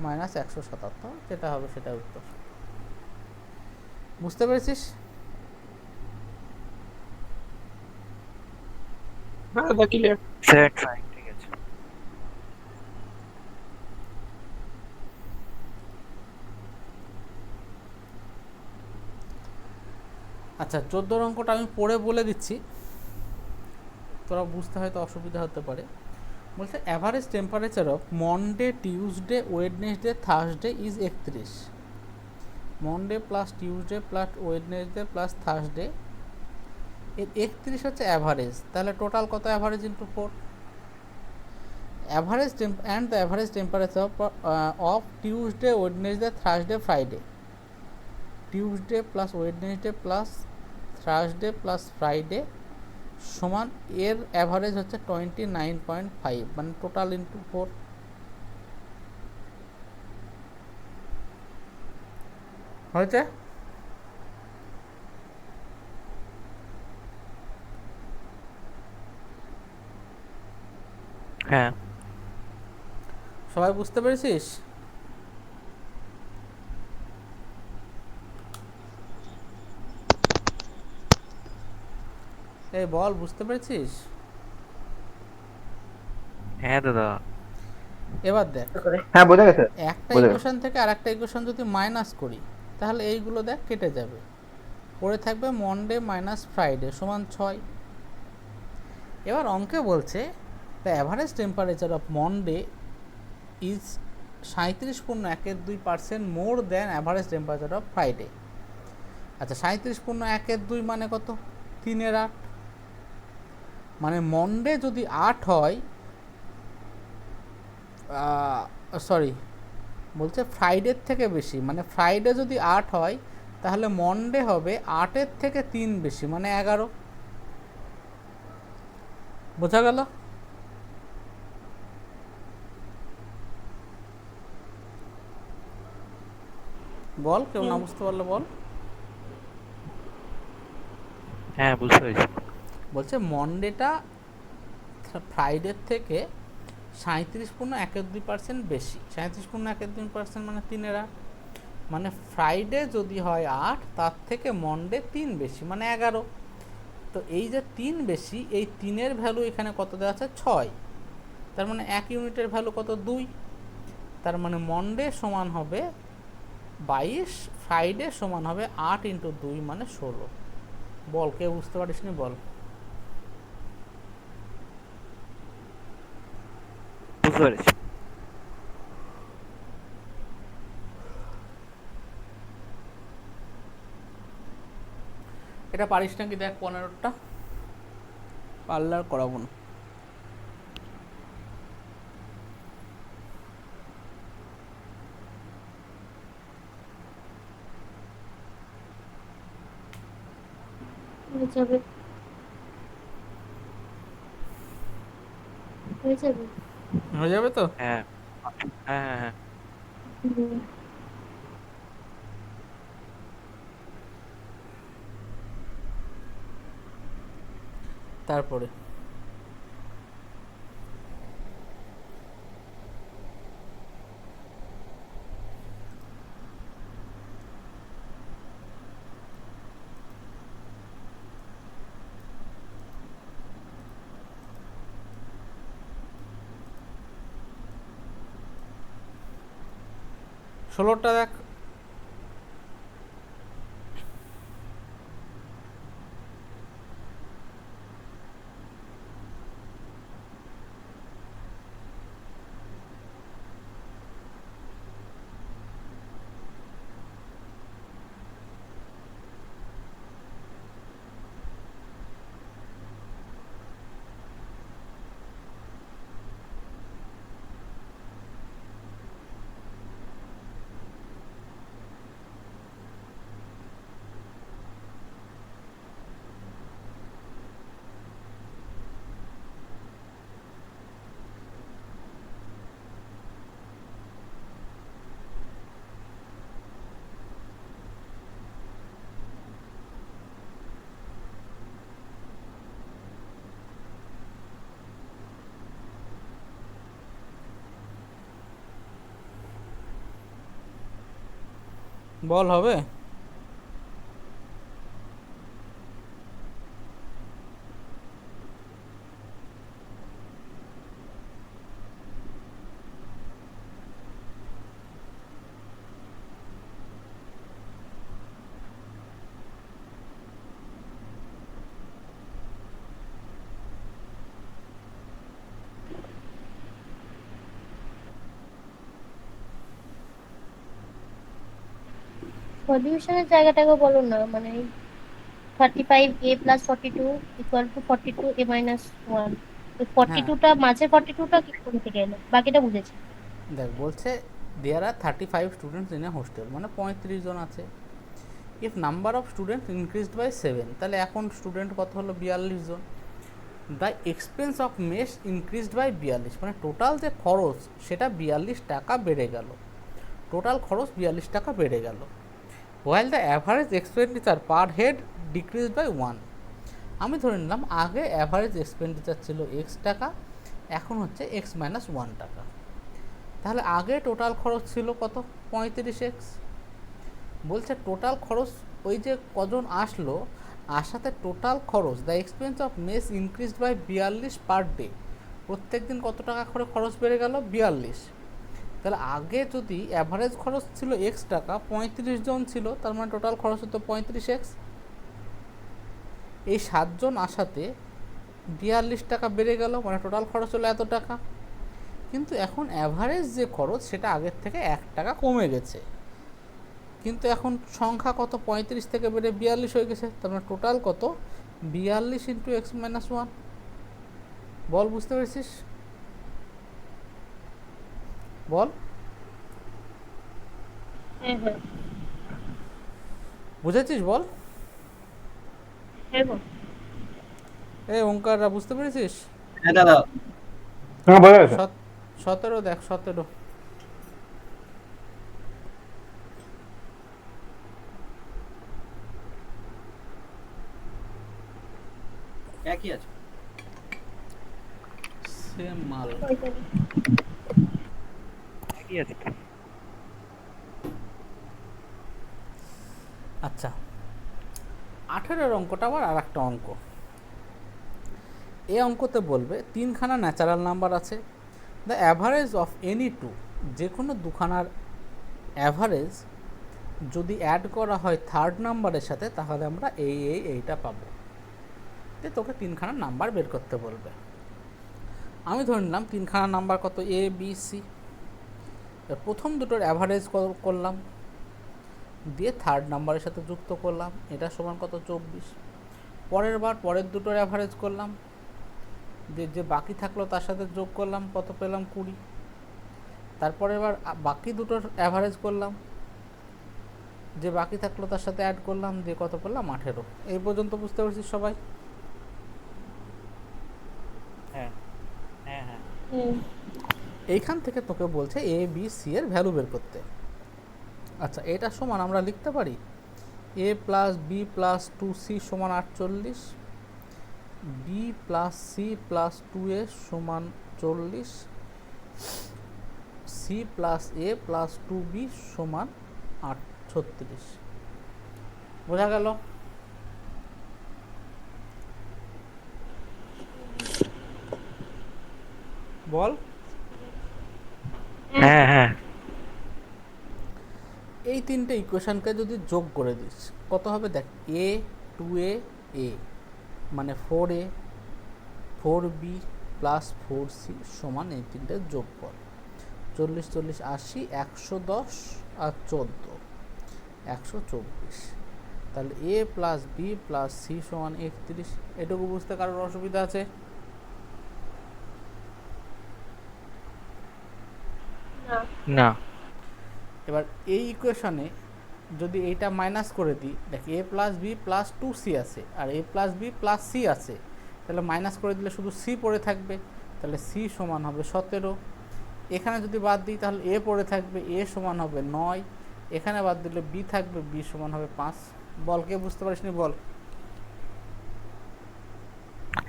মাইনাস 177, যেটা হবে সেটা উত্তর। বুঝতে পেরেছিস? হ্যাঁ দাদা ক্লিয়ার। সেট ফাইন, ঠিক আছে। আচ্ছা 14 অঙ্কটা আমি পড়ে বলে দিচ্ছি, তোরা বুঝতে হয়তো অসুবিধা হতে পারে। বলছে average temperature of Monday Tuesday Wednesday Thursday is 31। Monday plus Tuesday plus Wednesday plus Thursday, এর 31 হচ্ছে অ্যাভারেজ, তাহলে টোটাল কত? Average into 4। Average and the average temperature of Tuesday Wednesday Thursday Friday. Tuesday plus Wednesday plus Thursday plus Friday সমান এর অ্যাভারেজ হচ্ছে 29.5, মানে টোটাল ইন্টু 4 হয়েছে। হ্যাঁ সবাই বুঝতে পেরেছিস? এই বল, বুঝতে পেরেছিস? হ্যাঁ দাদা। এবার দেখ, হ্যাঁ বোঝা গেছে। একটা বোঝা গেছে। ইকুয়েশন থেকে আরেকটা ইকুয়েশন যদি মাইনাস করি তাহলে এইগুলো দেখ কেটে যাবে, পড়ে থাকবে মনডে মাইনাস ফ্রাইডে সমান 6। এবার অঙ্কে বলছে the average temperature of Monday is 37.12% more than average temperature of Friday. আচ্ছা 37.12 মানে কত? 3/8। মানে মনডে যদি 8 হয়, সরি বলছে ফ্রাইডের থেকে বেশি, মানে ফ্রাইডে যদি 8 হয় তাহলে মনডে হবে 8-এর থেকে 3 বেশি, মানে 11। বোঝা গেল? বল, কেউ না বুঝতে পারলে বল। হ্যাঁ বুঝতে পেরেছি। বলছে মনডেটা ফ্রাইডের থেকে 37.12% বেশি। 37.12% মানে 3/8। মানে ফ্রাইডে যদি হয় 8, তার থেকে মনডে 3 বেশি, মানে 11। তো এই যে 3 বেশি, এই 3-এর ভ্যালু এখানে কত দেওয়া আছে? 6। তার মানে 1 ইউনিটের ভ্যালু কত? 2। তার মানে মনডে সমান হবে 22, ফ্রাইডে সমান হবে 8 ইন্টু 2 মানে 16। বল, কেউ বুঝতে পারিস নি? বল। বুঝতে পেরেছি। এটা পারিস নাকি দেখ 15টা, পারলে আর করাবো না। হয়ে যাবে, হয়ে যাবে। হয়ে যাবে তো? হ্যাঁ হ্যাঁ হ্যাঁ হ্যাঁ। হুম। তারপরে ষোলোটা দেখ। বল, হবে? সলিউশনের জায়গাটাকে বলো না, মানে 35a plus 42 equal to 42a minus 1। হ্যাঁ 42টা মাঝে 42টা কি কোন থেকে এলো? বাকিটা বুঝেছি। দেখ, বলছে there are 35 students in a hostel, মানে 35 জন আছে। If number of students increased by 7, তাহলে এখন স্টুডেন্ট কত হলো? 42 জন। The expense of mess increased by 42, মানে টোটাল যে খরচ সেটা 42 টাকা বেড়ে গেল, টোটাল খরচ 42 টাকা বেড়ে গেল। While the average expenditure per head decrease by 1, আমি ধরে নিলাম আগে অ্যাভারেজ এক্সপেন্ডিচার ছিল এক্স টাকা, এখন হচ্ছে এক্স মাইনাস 1 টাকা। তাহলে আগে টোটাল খরচ ছিল কত? 35x। বলছে টোটাল খরচ ওই যে কজন আসলো, আসাতে টোটাল খরচ the expense of mess increased by 42 per day, প্রত্যেক দিন কত টাকা করে খরচ বেড়ে গেল? 42। তাহলে আগে যদি অ্যাভারেজ খরচ ছিল এক্স টাকা, 35 জন ছিল, তার মানে টোটাল খরচ হতো 35x। এই 7 জন আসাতে 42 টাকা বেড়ে গেল, মানে টোটাল খরচ হলো এত টাকা। কিন্তু এখন অ্যাভারেজ যে খরচ সেটা আগের থেকে 1 টাকা কমে গেছে, কিন্তু এখন সংখ্যা কত? 35 থেকে বেড়ে 42 হয়ে গেছে, তার মানে টোটাল কত? 42 ইন্টু এক্স মাইনাস 1। বল, বুঝতে পেরেছিস? বল, হ্যাঁ হ্যাঁ বুঝেছিস? বল হ্যাঁ গো। এই ওঙ্কাররা, বুঝতে পেরেছিস? হ্যাঁ দাদা। হ্যাঁ বোঝা গেছে। 17 দেখ, 17। একই আছে। সেম মাল। একই আছে। আচ্ছা, 18-এর অঙ্কটা আবার আর একটা অঙ্ক। এই অঙ্কতে বলবে 3খানা ন্যাচারাল নাম্বার আছে, the average of any two, যে কোনো দুখানার অ্যাভারেজ যদি অ্যাড করা হয় থার্ড নাম্বারের সাথে, তাহলে আমরা এইটা পাবো। তোকে 3খানা নাম্বার বের করতে বলবে। আমি ধরে নিলাম 3খানা নাম্বার কত? এ বি সি। প্রথম দুটোর অ্যাভারেজ করলাম, দিয়ে থার্ড নাম্বারের সাথে যুক্ত করলাম, এটা সমান কত? 24। পরের দুটোর অ্যাভারেজ করলাম, দিয়ে যে বাকি থাকলো তার সাথে যোগ করলাম, কত পেলাম? 20। তারপরে এবার বাকি দুটোর অ্যাভারেজ করলাম, যে বাকি থাকলো তার সাথে অ্যাড করলাম, দিয়ে কত পেলাম? 18। এই পর্যন্ত বুঝতে পারছিস সবাই? হ্যাঁ হ্যাঁ হ্যাঁ। এইখান থেকে তোকে বলছে এ বি সি এর ভ্যালু বের করতে। আচ্ছা, এটা সমান আমরা লিখতে পারি এ প্লাস বি প্লাস 2c সমান 48, B plus C plus 2a সমান 40, C plus A plus 2b সমান 36। বোঝা গেল? বল। হ্যাঁ হ্যাঁ। এই তিনটে ইকুয়েশনকে যদি যোগ করে দিস কত হবে? দেখ, এ 2a এ মানে 4a 4b প্লাস 4c সমান এই তিনটে যোগ কর, 40 40 80, 110 আর 14 124। তাহলে A plus B plus C সমান 31। এটুকু বুঝতে কারোর অসুবিধা আছে? না। এবার এই ইকুয়েশনে যদি এইটা মাইনাস করে দিই, দেখ এ প্লাস বি প্লাস 2c আছে আর এ প্লাস বি প্লাস সি আছে, তাহলে মাইনাস করে দিলে শুধু সি পড়ে থাকবে, তাহলে সি সমান হবে 17। এখানে যদি বাদ দিই তাহলে এ পড়ে থাকবে, এ সমান হবে 9। এখানে বাদ দিলে বি থাকবে, বি সমান হবে 5। বল, কে বুঝতে পারিসনি? বল।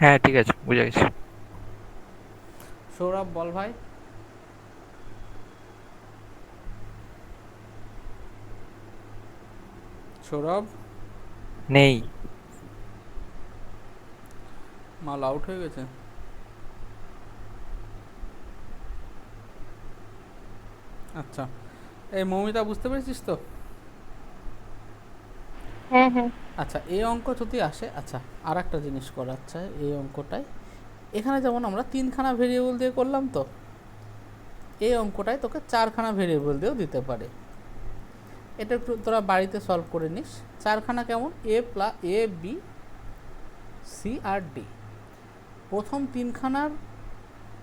হ্যাঁ ঠিক আছে, বুঝে গেছি। সৌরভ, বল ভাই। সৌরভ নেই। মাল আউট হয়ে গেছে। আচ্ছা, এই মৌমিতা, বুঝতে পেরেছিস তো? হ্যাঁ হ্যাঁ। আচ্ছা, এই অঙ্ক যদি আসে, আচ্ছা আর একটা জিনিস করার চাই এই অঙ্কটায়। এখানে যেমন আমরা 3খানা ভেরিয়েবল দিয়ে করলাম, তো এই অঙ্কটায় তোকে 4খানা ভেরিয়েবল দিয়েও দিতে পারে। এটা একটু তোরা বাড়িতে সলভ করে নিস। 4খানা কেমন? এ বি সি আর ডি। প্রথম 3খানার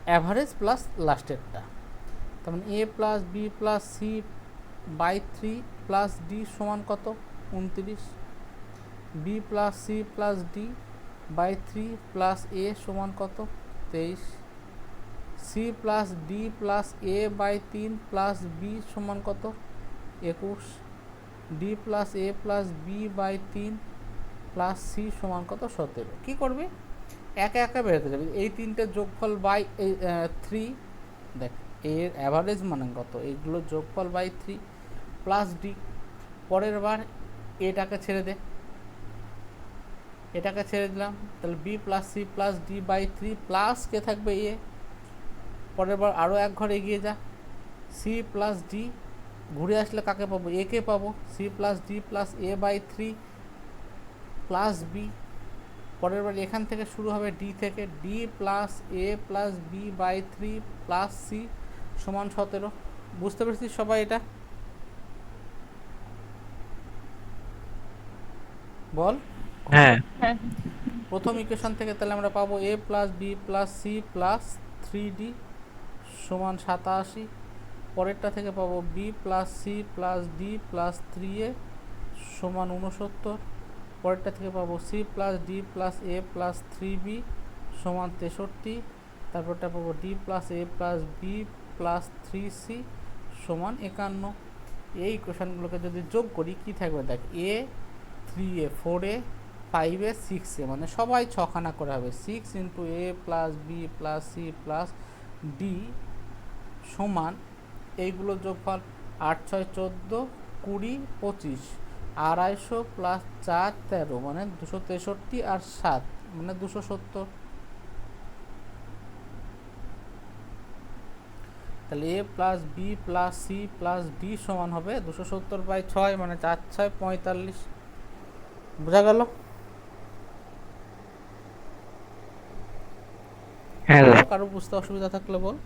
অ্যাভারেজ প্লাস লাস্টেরটা, তার মানে A plus B plus C by 3 plus D সমান কত? 29। B plus C plus D by 3 plus A সমান কত 23, C plus D plus A by 3 plus B সমান কত 21, D plus A plus B by 3 plus C সমান কত 17। কী করবি একে একে বেরোতে যাবে, এই তিনটে যোগফল বাই 3, দেখ এর অ্যাভারেজ মানে কত, এইগুলো যোগফল বাই 3 প্লাস ডি। পরের বার এটাকে ছেড়ে দে, এটাকে ছেড়ে দিলাম, তাহলে B plus C plus D by 3 plus কে থাকবে এ। পরের বার আরও এক ঘর এগিয়ে যা, সি প্লাস ডি, ঘুরে আসলে কাকে পাবো এ কে পাবো, C plus D plus A by 3 plus B. পরের বার এখান থেকে শুরু হবে ডি থেকে, D plus A plus B by 3 plus C সমান 17। বুঝতে পেরেছিস সবাই এটা? বল। হ্যাঁ। প্রথম ইকুয়েশন থেকে তাহলে আমরা পাবো A plus B plus C plus 3d সমান 87। পরেরটা থেকে পাবো B plus C plus D plus 3a সমান 69। পরেরটা থেকে পাবো C plus D plus A plus 3b সমান 63। তারপরটা পাবো D plus A plus B plus 3c সমান 51। এই ইকুয়েশনগুলোকে যদি যোগ করি কি থাকবে দেখ, এ 3a 4a 5a 6a, মানে সবাই ছখানা করে হবে, 6 into A plus B plus C plus D সমান এইগুলো যোগফল 8 6 14 20 25, 250 প্লাস 4 13 মানে 263 আর 7 মানে 270। তাহলে A plus B plus C plus D সমান হবে 270 বাই 6 মানে 4 6 45। বোঝা গেল? হ্যাঁ দাদা, কারো বুঝতে অসুবিধা থাকলে বল।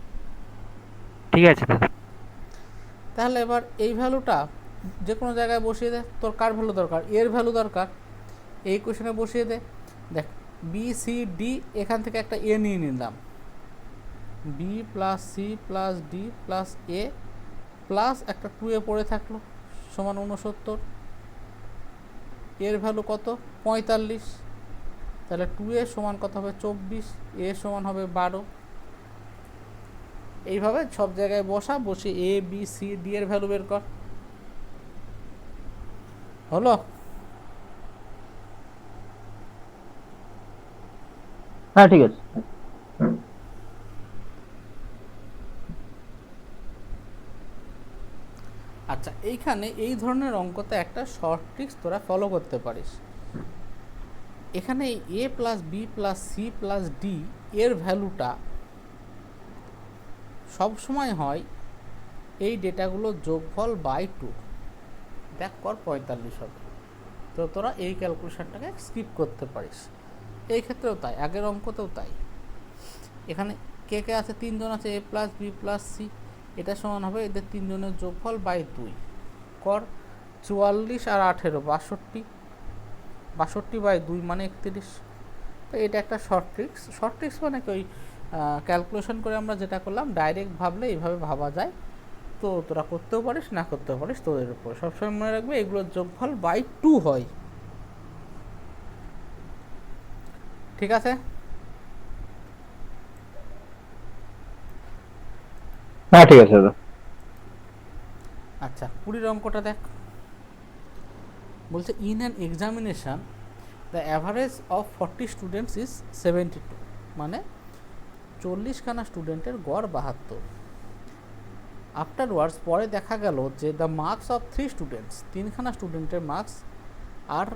ঠিক আছে দাদা। তাহলে এবার এই ভ্যালুটা যে কোনো জায়গায় বসিয়ে দে, তোর কার ভ্যালু দরকার, এর ভ্যালু দরকার, এই কোশ্চেনে বসিয়ে দে। দেখ বি সি ডি, এখান থেকে একটা এ নিয়ে নিলাম, B plus C plus D plus A plus একটা 2a পড়ে থাকলো সমান 69। এর ভ্যালু কত 45, তাহলে 2a সমান কত হবে 24, এ সমান হবে 12। এইভাবে সব জায়গায় বসে এ বি সি ডি এর ভ্যালু বের কর। হলো? হ্যাঁ ঠিক আছে। আচ্ছা, এইখানে এই ধরনের অঙ্কতে একটা শর্ট ট্রিক্স তোরা ফলো করতে পারিস। এখানে A plus B plus C plus D এর ভ্যালুটা সব সময় হয় এই ডেটাগুলো যোগফল বাই 2। দেখ কর 45 হবে, তো তোরা এই ক্যালকুলেশনটাকে স্কিপ করতে পারিস। এই ক্ষেত্রেও তাই, আগের অঙ্কতেও তাই। এখানে কে কে আছে, 3 জন আছে, এ প্লাস বি প্লাস সি, এটা সমান হবে এদের 3 জনের যোগফল বাই 2। কর 44 আর 18 62, 62 বাই 2 মানে 31। তো এটা একটা শর্ট ট্রিক্স। শর্ট ট্রিক্স মানে কি, ওই ক্যালকুলেশন করে আমরা যেটা করলাম ডাইরেক্ট ভাবলে এইভাবে ভাবা যায়। তো তোরা করতেও পারিস, না করতেও পারিস, তোদের উপর। সবসময় মনে রাখবে এগুলোর যোগফল বাই 2 হয়। ঠিক আছে? হ্যাঁ ঠিক আছে দাদা। আচ্ছা, 20 অঙ্কটা দেখ। বলছে in an examination the average of 40 students is 72, মানে 40খানা স্টুডেন্টের গড় 72। আফটারওয়ার্ডস, পরে দেখা গেল যে দ্য মার্কস অফ 3 স্টুডেন্টস, 3খানা স্টুডেন্টের মার্কস আর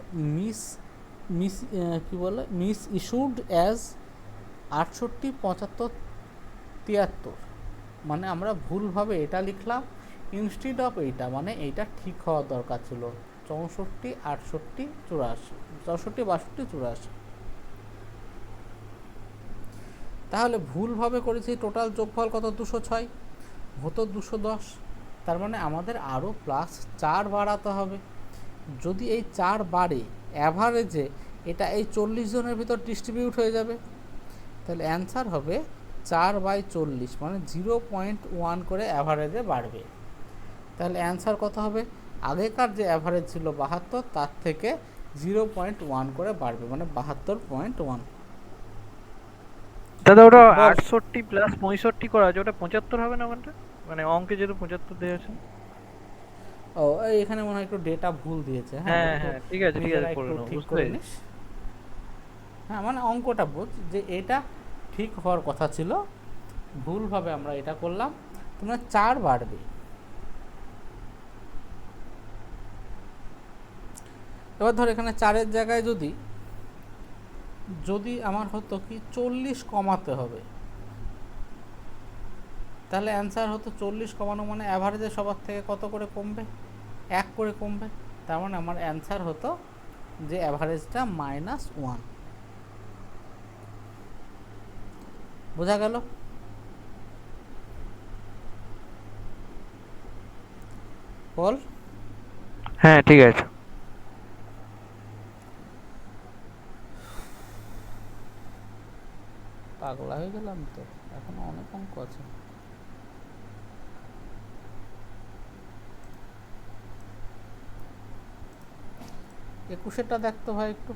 মিস ইস্যুড অ্যাজ 68 75 73, মানে আমরা ভুলভাবে এটা লিখলাম ইনস্টিড অফ এইটা, মানে এইটা ঠিক হওয়া দরকার ছিল 64 68 84, 64 62 84। তাহলে ভুলভাবে করেছি, টোটাল যোগফল কত 206, হতো 210। তার মানে আমাদের আরও প্লাস 4 বাড়াতে হবে। যদি এই 4 বাড়ে, অ্যাভারেজে এটা এই 40 জনের ভিতর ডিস্ট্রিবিউট হয়ে যাবে। তাহলে অ্যান্সার হবে 4/40, মানে 0.1 করে অ্যাভারেজে বাড়বে। তাহলে অ্যান্সার কত হবে, আগেকার যে অ্যাভারেজ ছিল 72 তার থেকে 0.1 করে বাড়বে, মানে 72.1। দাদা ওটা বল। 68 প্লাস 65 করা আছে, ওটা 75 হবে না ওখানটা? মানে অঙ্কে যেহেতু 75 দেওয়া আছে। ও এখানে মনে হয় একটু ডেটা ভুল দিয়েছে, হ্যাঁ হ্যাঁ একটু হ্যাঁ, ঠিক আছে নিজেরা করে একটু নাও, ঠিক বুঝতে করে পেরেছি। নিস। হ্যাঁ মানে অঙ্কটা বোঝ যে এটা ঠিক হওয়ার কথা ছিল, ভুলভাবে আমরা এটা করলাম। তোমরা 4 বাড়বে। এবার ধর এখানে 4-এর জায়গায় যদি যদি আমার হতো কি 40 কমাতে হবে, তাহলে অ্যান্সার হতো 40 কমানো মানে অ্যাভারেজে সবার থেকে কত করে কমবে, 1 করে কমবে। তার মানে আমার অ্যান্সার হতো যে অ্যাভারেজটা -1। বোঝা গেল? বল। হ্যাঁ ঠিক আছে। পাগলা হয়ে গেলাম তো, এখনো অনেক অঙ্ক আছে। একুশেরটা দেখতো ভাই একটু।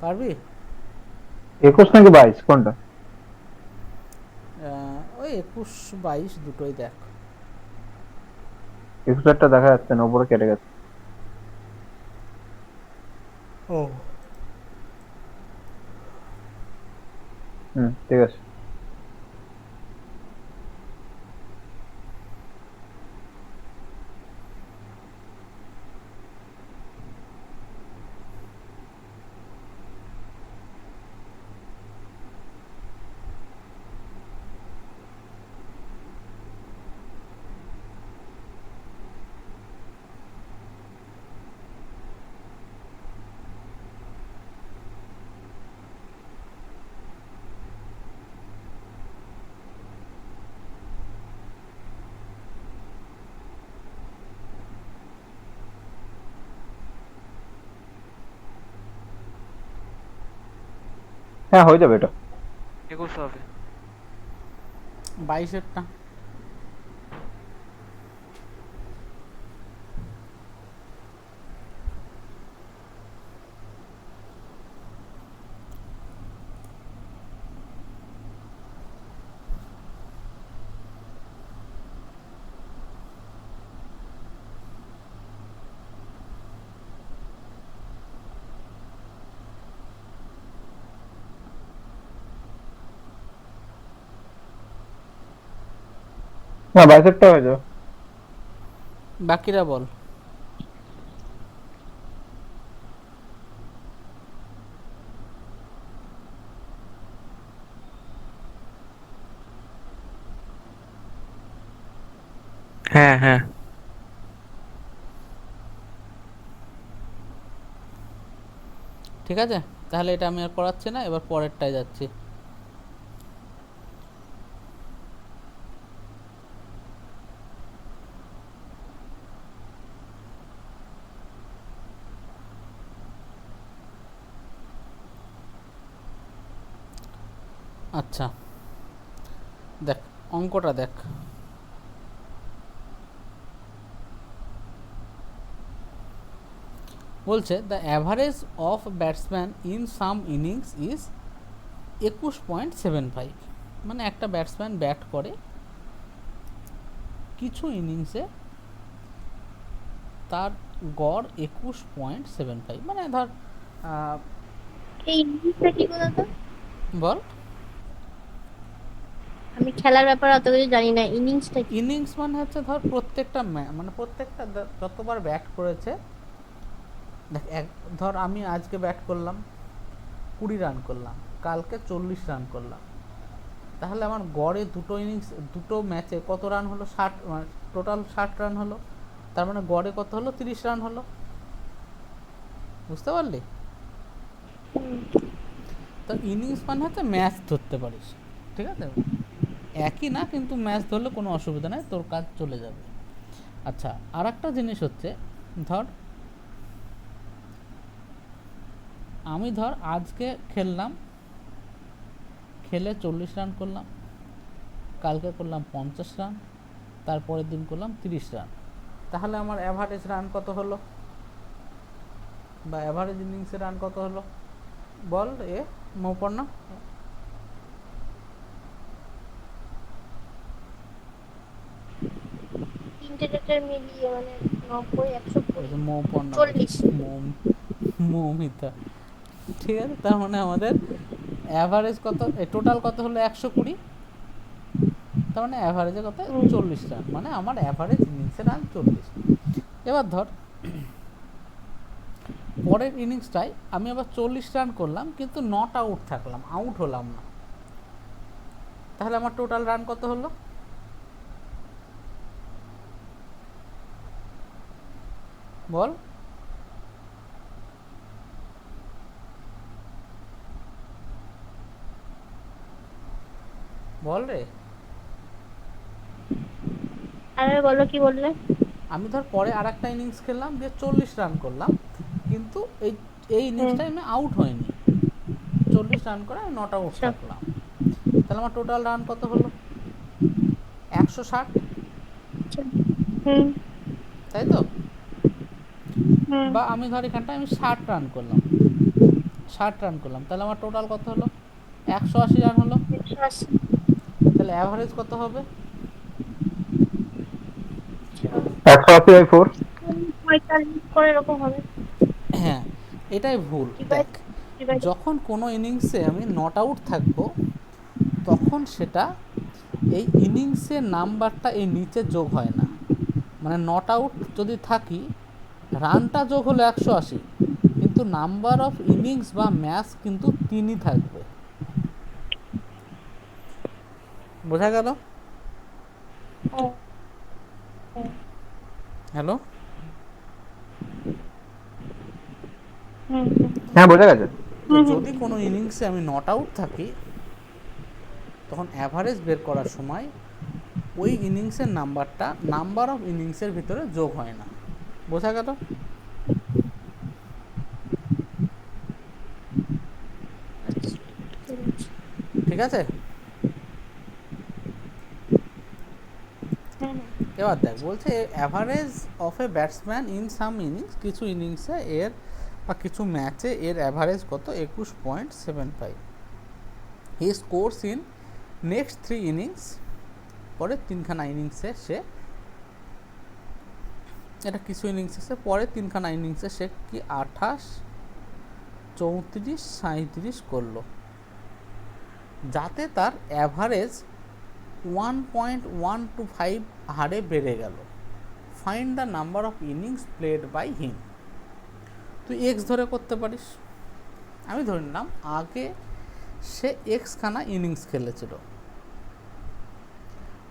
পারবি? 21 নাকি 22 কোনটা? ওই 21-22 দুটোই দেখ। 21 দেখা যাচ্ছে না, উপরে কেটে গেছে। ও ঠিক আছে। হ্যাঁ হয়ে যাবে এটা। 21 হবে। 22-এরটা না 22 হয়ে যাবে। বাকিরা বল। হ্যাঁ হ্যাঁ। ঠিক আছে, তাহলে এটা আমি আর করাচ্ছি না, এবার পরেরটায় যাচ্ছি। আচ্ছা দেখ, অঙ্কটা দেখ। বলছে the average of batsman in some innings is 21.75। মানে একটা ব্যাটসম্যান ব্যাট করে কিছু ইনিংসে, তার গড় 21.75। মানে ধর এই ইনিংসটা কি বলতো? বল। আমি খেলার ব্যাপারে অত কিছু জানি না, ইনিংসটা কি? ইনিংস মানে হচ্ছে ধর প্রত্যেকটা মানে প্রত্যেকটা যতবার ব্যাট করেছে, দেখ ধর আমি আজকে ব্যাট করলাম 20 রান করলাম, কালকে 40 রান করলাম, তাহলে আমার গড়ে দুটো ইনিংস দুটো ম্যাচে কত রান হলো? 60, মানে টোটাল 60 রান হলো। তার মানে গড়ে কত হলো? 30 রান হলো। বুঝতে পারলি? তো ইনিংস মানে হচ্ছে ম্যাচ ধরতে পারিস, ঠিক আছে? একই না, কিন্তু ম্যাচ ধরলে কোনো অসুবিধা নেই, তোর কাজ চলে যাবে। আচ্ছা, আর একটা জিনিস হচ্ছে, ধর আমি আজকে খেললাম, খেলে 40 রান করলাম, কালকে করলাম 50 রান, তারপরের দিন করলাম 30 রান, তাহলে আমার অ্যাভারেজ রান কত হলো, বা অ্যাভারেজ ইনিংসের রান কত হলো বল এ মৌপর্ণা? তিনটে ডেটের মিলিয়ে মানে 90 ওই যে মৌপর্ণা 140 মৌমিতা, ঠিক আছে, তার মানে আমাদের অ্যাভারেজ কত, টোটাল কত হলো 120, তার মানে অ্যাভারেজে কত 40 রান, মানে আমার অ্যাভারেজ ইনিংসের রান 40। এবার ধর পরের ইনিংসটায় আমি আবার 40 রান করলাম, কিন্তু নট আউট থাকলাম, আউট হলাম না, তাহলে আমার টোটাল রান কত হলো? বল। বল রে। আরে বলো কি বললে? আমি ধর পরে আর একটা ইনিংস খেললাম, দিয়ে 40 রান করলাম, কিন্তু এই ইনিংসটাই আমি আউট হয়নি, 40 রান করে আমি নট আউট থাকলাম, তাহলে আমার টোটাল রান কত হলো? 160, তাই তো? বা আমি ধর এখানটা আমি 60 রান করলাম, 60 রান করলাম, তাহলে আমার টোটাল কত হলো? 180 রান হলো, তাহলে অ্যাভারেজ কত হবে? 180/4। 45 করে এরকম হবে। হ্যাঁ, এটাই ভুল। দেখ, যখন কোনো ইনিংসে আমি নট আউট থাকবো, তখন সেটা এই ইনিংসের নাম্বারটা এই নিচে যোগ হয় না, মানে নট আউট যদি থাকি, রানটা যোগ হলো 180, কিন্তু নাম্বার অফ ইনিংস বা ম্যাচ কিন্তু 3ই থাকবে। বোঝা গেল? হ্যালো, হ্যাঁ বোঝা গেছে। তো যদি কোনো ইনিংসে আমি নট আউট থাকি, তখন অ্যাভারেজ বের করার সময় ওই ইনিংসের নাম্বারটা নাম্বার অফ ইনিংসের ভিতরে যোগ হয় না। বোঝা গেল? ঠিক আছে, এবার দেখ, বলছে average of A batsman in some innings, কিছু ইনিংসে এর বা কিছু ম্যাচে এর অ্যাভারেজ কত 21.75, হি স্কোরস ইন নেক্সট 3 ইনিংস, পরের 3খানা ইনিংসে সে, এটা কিছু ইনিংসে সে পরের 3খানা ইনিংসে সে কি 28, 34, 37 করলো, যাতে তার অ্যাভারেজ 1.125 হারে বেড়ে গেল। Find the number of innings played by him. তুই এক্স ধরে করতে পারিস, আমি ধরে নিলাম আগে সে এক্স খানা ইনিংস খেলেছিল,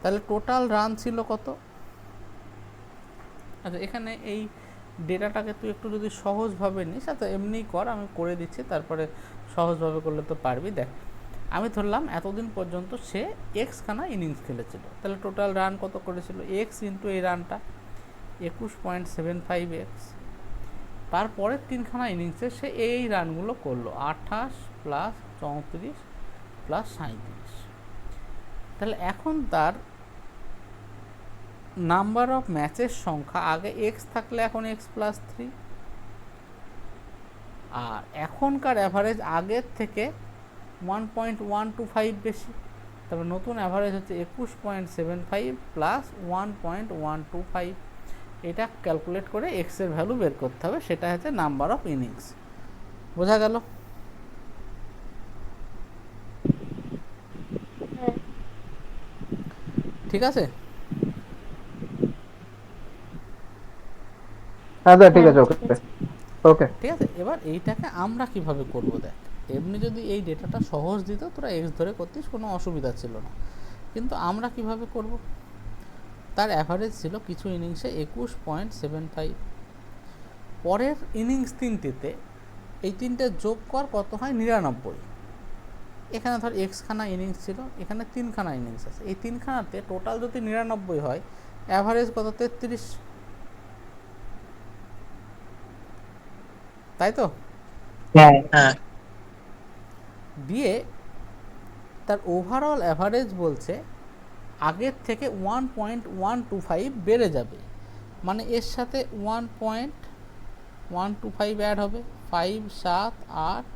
তাহলে টোটাল রান ছিল কত? আচ্ছা, এখানে এই ডেটাটাকে তুই একটু যদি সহজভাবে নিস, আচ্ছা এমনিই কর, আমি করে দিচ্ছি, তারপরে সহজভাবে করলে তো পারবি। দেখ, আমি ধরলাম এতদিন পর্যন্ত সে এক্স খানা ইনিংস খেলেছিল, তাহলে টোটাল রান কত করেছিল? এক্স ইন্টু এই রানটা 21.75 এক্স, তারপরের 3খানা ইনিংসে সে এই রানগুলো করলো 28 প্লাস 34 প্লাস 37, তাহলে এখন তার নাম্বার অফ ম্যাচের সংখ্যা, আগে এক্স থাকলে এখন এক্স প্লাস 3, আর এখনকার অ্যাভারেজ আগের থেকে 1.125 বেশি, তবে নতুন অ্যাভারেজ হচ্ছে 21.75 প্লাস 1.125, এটা ক্যালকুলেট করে এক্সের ভ্যালু বের করতে হবে, সেটা হচ্ছে নাম্বার অফ ইনিংস। বোঝা গেল? ঠিক আছে? আচ্ছা ঠিক আছে, ওকে ওকে। ঠিক আছে, এবার এইটাকে আমরা কিভাবে করব? দেখ, এমনি যদি এই ডেটাটা সহজ দিত, তোরা এক্স ধরে করতিস, কোনো অসুবিধা ছিল না, কিন্তু আমরা কিভাবে করব? তার অ্যাভারেজ ছিল কিছু ইনিংসে 21.75, পরের ইনিংস 3টিতে এই 3টে যোগ কর, কত হয়? 99, এখানে ধর এক্স খানা ইনিংস ছিল, এখানে 3খানা ইনিংস আছে, এই 3খানাতে টোটাল যদি 99 হয়, অ্যাভারেজ কত 33, তাই তো? হ্যাঁ দিয়ে তার ওভারঅল অ্যাভারেজ বলছে আগের থেকে 1.125 বেড়ে যাবে, মানে এর সাথে 1.125 অ্যাড হবে, 5 7 8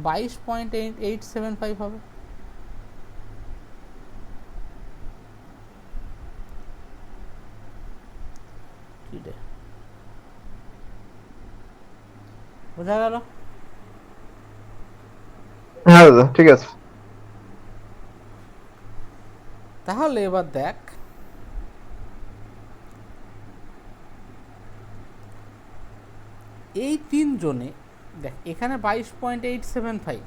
22.875 হবে। কি রে, বোঝা গেল? হ্যাঁ দাদা ঠিক আছে। তাহলে এবার দেখ, এই তিনজনে দেখ এখানে 22.875,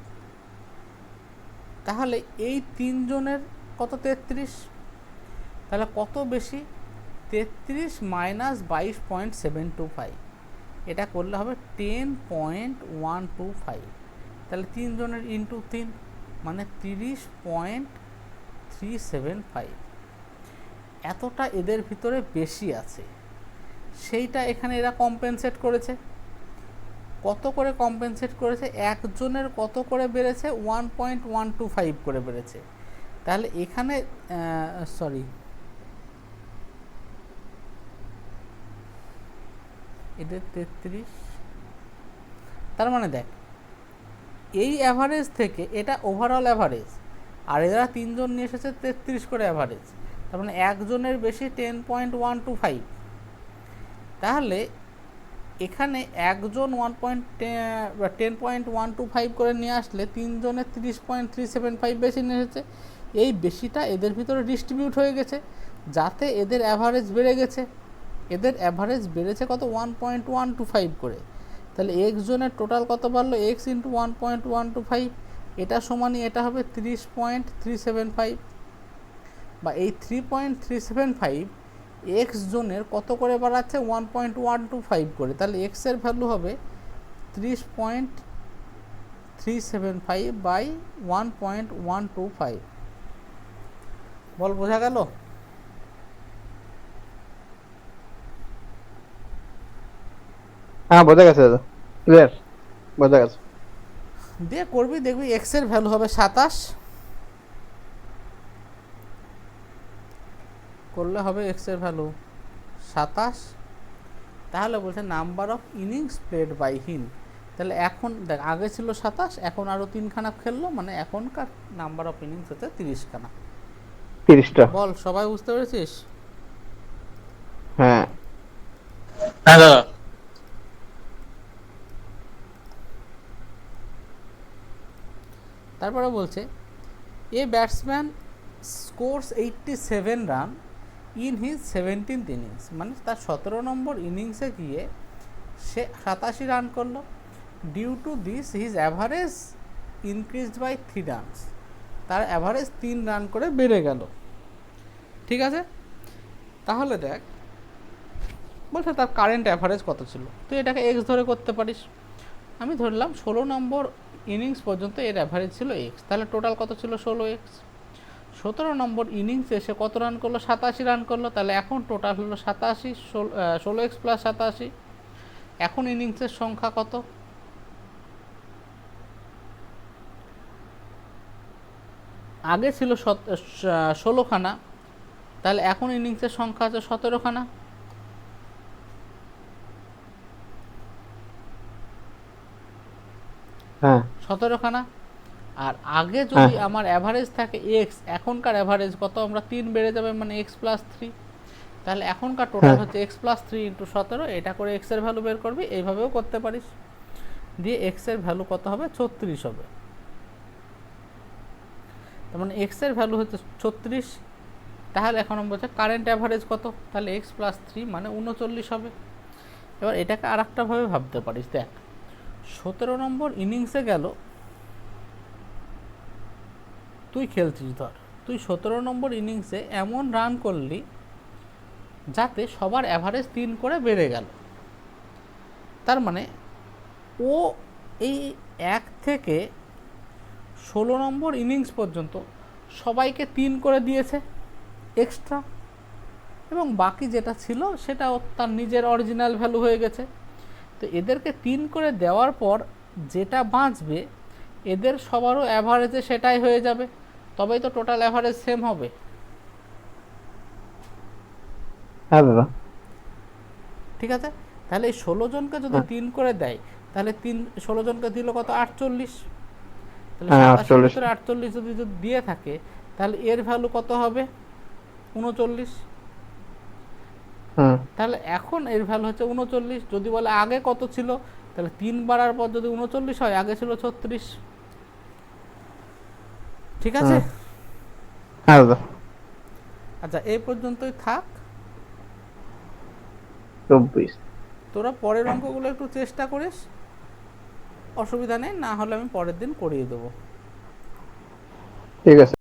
তাহলে এই তিনজনের কত 33, তাহলে কত বেশি 33 মাইনাস 22.725, এটা করলে হবে 10.125, তাহলে তিনজনের ইন্টু 3 মানে 30.375, এতটা এদের ভিতরে বেশি আছে, সেইটা এখানে এরা কম্পেনসেট করেছে। কত করে কম্পেনসেট করেছে? একজনের কত করে বেড়েছে? 1.125 করে বেড়েছে। তাহলে এখানে সরি, এদের 33, তার মানে দেখ এই অ্যাভারেজ থেকে এটা ওভারঅল অ্যাভারেজ, আর এরা তিনজন নিয়ে এসেছে 33 করে অ্যাভারেজ, তার মানে একজনের বেশি 10.125। তাহলে এখানে একজন 10.125 করে নিয়ে আসলে তিনজনের 30.375 বেশি নিয়ে এসেছে, এই বেশিটা এদের ভিতরে ডিস্ট্রিবিউট হয়ে গেছে, যাতে এদের অ্যাভারেজ বেড়ে গেছে। এদের অ্যাভারেজ বেড়েছে কত? 1.125 করে। তাহলে এক্স জনের টোটাল কত বাড়লো? এক্স ইন্টু 1.125, এটা সমানই এটা হবে 30.375, বা এই 3.375 এক্স জনের কত করে বাড়াচ্ছে? 1.125 করে। তাহলে এক্স এর ভ্যালু হবে 30.375 বাই 1.125। বল বোঝা গেল? হ্যাঁ বোঝা গেছে দাদা, ক্লিয়ার, বোঝা গেছে। দিয়ে করবি, দেখবি এক্স এর ভ্যালু হবে 27, করলে হবে এক্স এর ভ্যালু 27। তাহলে বলছে number of innings played by him, তাহলে এখন দেখ আগে ছিল 27, এখন আরও 3খানা খেললো, মানে এখনকার নাম্বার অফ ইনিংস হচ্ছে 30খানা। 30টা। বল সবাই বুঝতে পেরেছিস? হ্যাঁ হ্যাঁ দাদা। তারপরে বলছে a batsman scores 87 run in his 17th innings, মানে তার 17 নম্বর ইনিংসে গিয়ে সে 87 রান করলো। Due to this his average increased by 3 runs, তার অ্যাভারেজ 3 রান করে বেড়ে গেল। ঠিক আছে, তাহলে দেখ বলছে তার কারেন্ট অ্যাভারেজ কত ছিল, তুই এটাকে এক্স ধরে করতে পারিস। আমি ধরলাম 16 নম্বর ইনিংস পর্যন্ত এর অ্যাভারেজ ছিল এক্স, তাহলে টোটাল কত ছিল? 16x। 17 নম্বর ইনিংসে এসে কত রান করলো? 87 রান করলো, তাহলে এখন টোটাল হলো 87, 16x প্লাস 87। এখন ইনিংসের সংখ্যা কত? আগে ছিল 16খানা, তাহলে এখন ইনিংসের সংখ্যা আছে 17খানা। হ্যাঁ 17খানা। আর আগে যদি আমার অ্যাভারেজ থাকে এক্স, এখনকার অ্যাভারেজ কত? আমরা 3 বেড়ে যাবে, মানে এক্স প্লাস 3, তাহলে এখনকার টোটাল হচ্ছে এক্স প্লাস 3 ইন্টু 17, এটা করে এক্স এর ভ্যালু বের করবি, এইভাবেও করতে পারিস। দিয়ে এক্স এর ভ্যালু কত হবে? 36 হবে। তার মানে এক্স এর ভ্যালু হচ্ছে 36। তাহলে এখন আমরা বলছি কারেন্ট অ্যাভারেজ কত? তাহলে এক্স প্লাস 3 মানে 39 হবে। এবার এটাকে আর একটাভাবে ভাবতে পারিস, দেখ 17 নম্বর ইনিংসে গেল, তুই খেলছিস, ধর তুই 17 নম্বর ইনিংসে এমন রান করলি যাতে সবার অ্যাভারেজ 3 করে বেড়ে গেল। তার মানে ও এই 1 থেকে 16 নম্বর ইনিংস পর্যন্ত সবাইকে 3 করে দিয়েছে এক্সট্রা, এবং বাকি যেটা ছিল সেটা তার নিজের অরিজিনাল ভ্যালু হয়ে গেছে। তো এদেরকে 3 করে দেওয়ার পর যেটা বাঁচবে এদের সবারও অ্যাভারেজে সেটাই হয়ে যাবে, তবেই তো টোটাল অ্যাভারেজ সেম হবে। হ্যাঁ দাদা। ঠিক আছে, তাহলে এই 16 জনকে যদি 3 করে দেয় তাহলে 16 জনকে দিল কত, 48। তাহলে 87 ভিতরে 48 যদি দিয়ে থাকে তাহলে এর ভ্যালু কত হবে, 39। তাহলে এখন এর ভ্যালু হচ্ছে 39। যদি বলে আগে কত ছিল, তাহলে 3 বাড়ার পর যদি 39 হয়, আগে ছিল 36। ঠিক আছে। হ্যাঁ দাদা। আচ্ছা, এই পর্যন্তই থাক। 24। তোরা পরের অঙ্কগুলো একটু চেষ্টা করিস, অসুবিধা নেই, না হলে আমি পরের দিন করিয়ে দেবো। ঠিক আছে।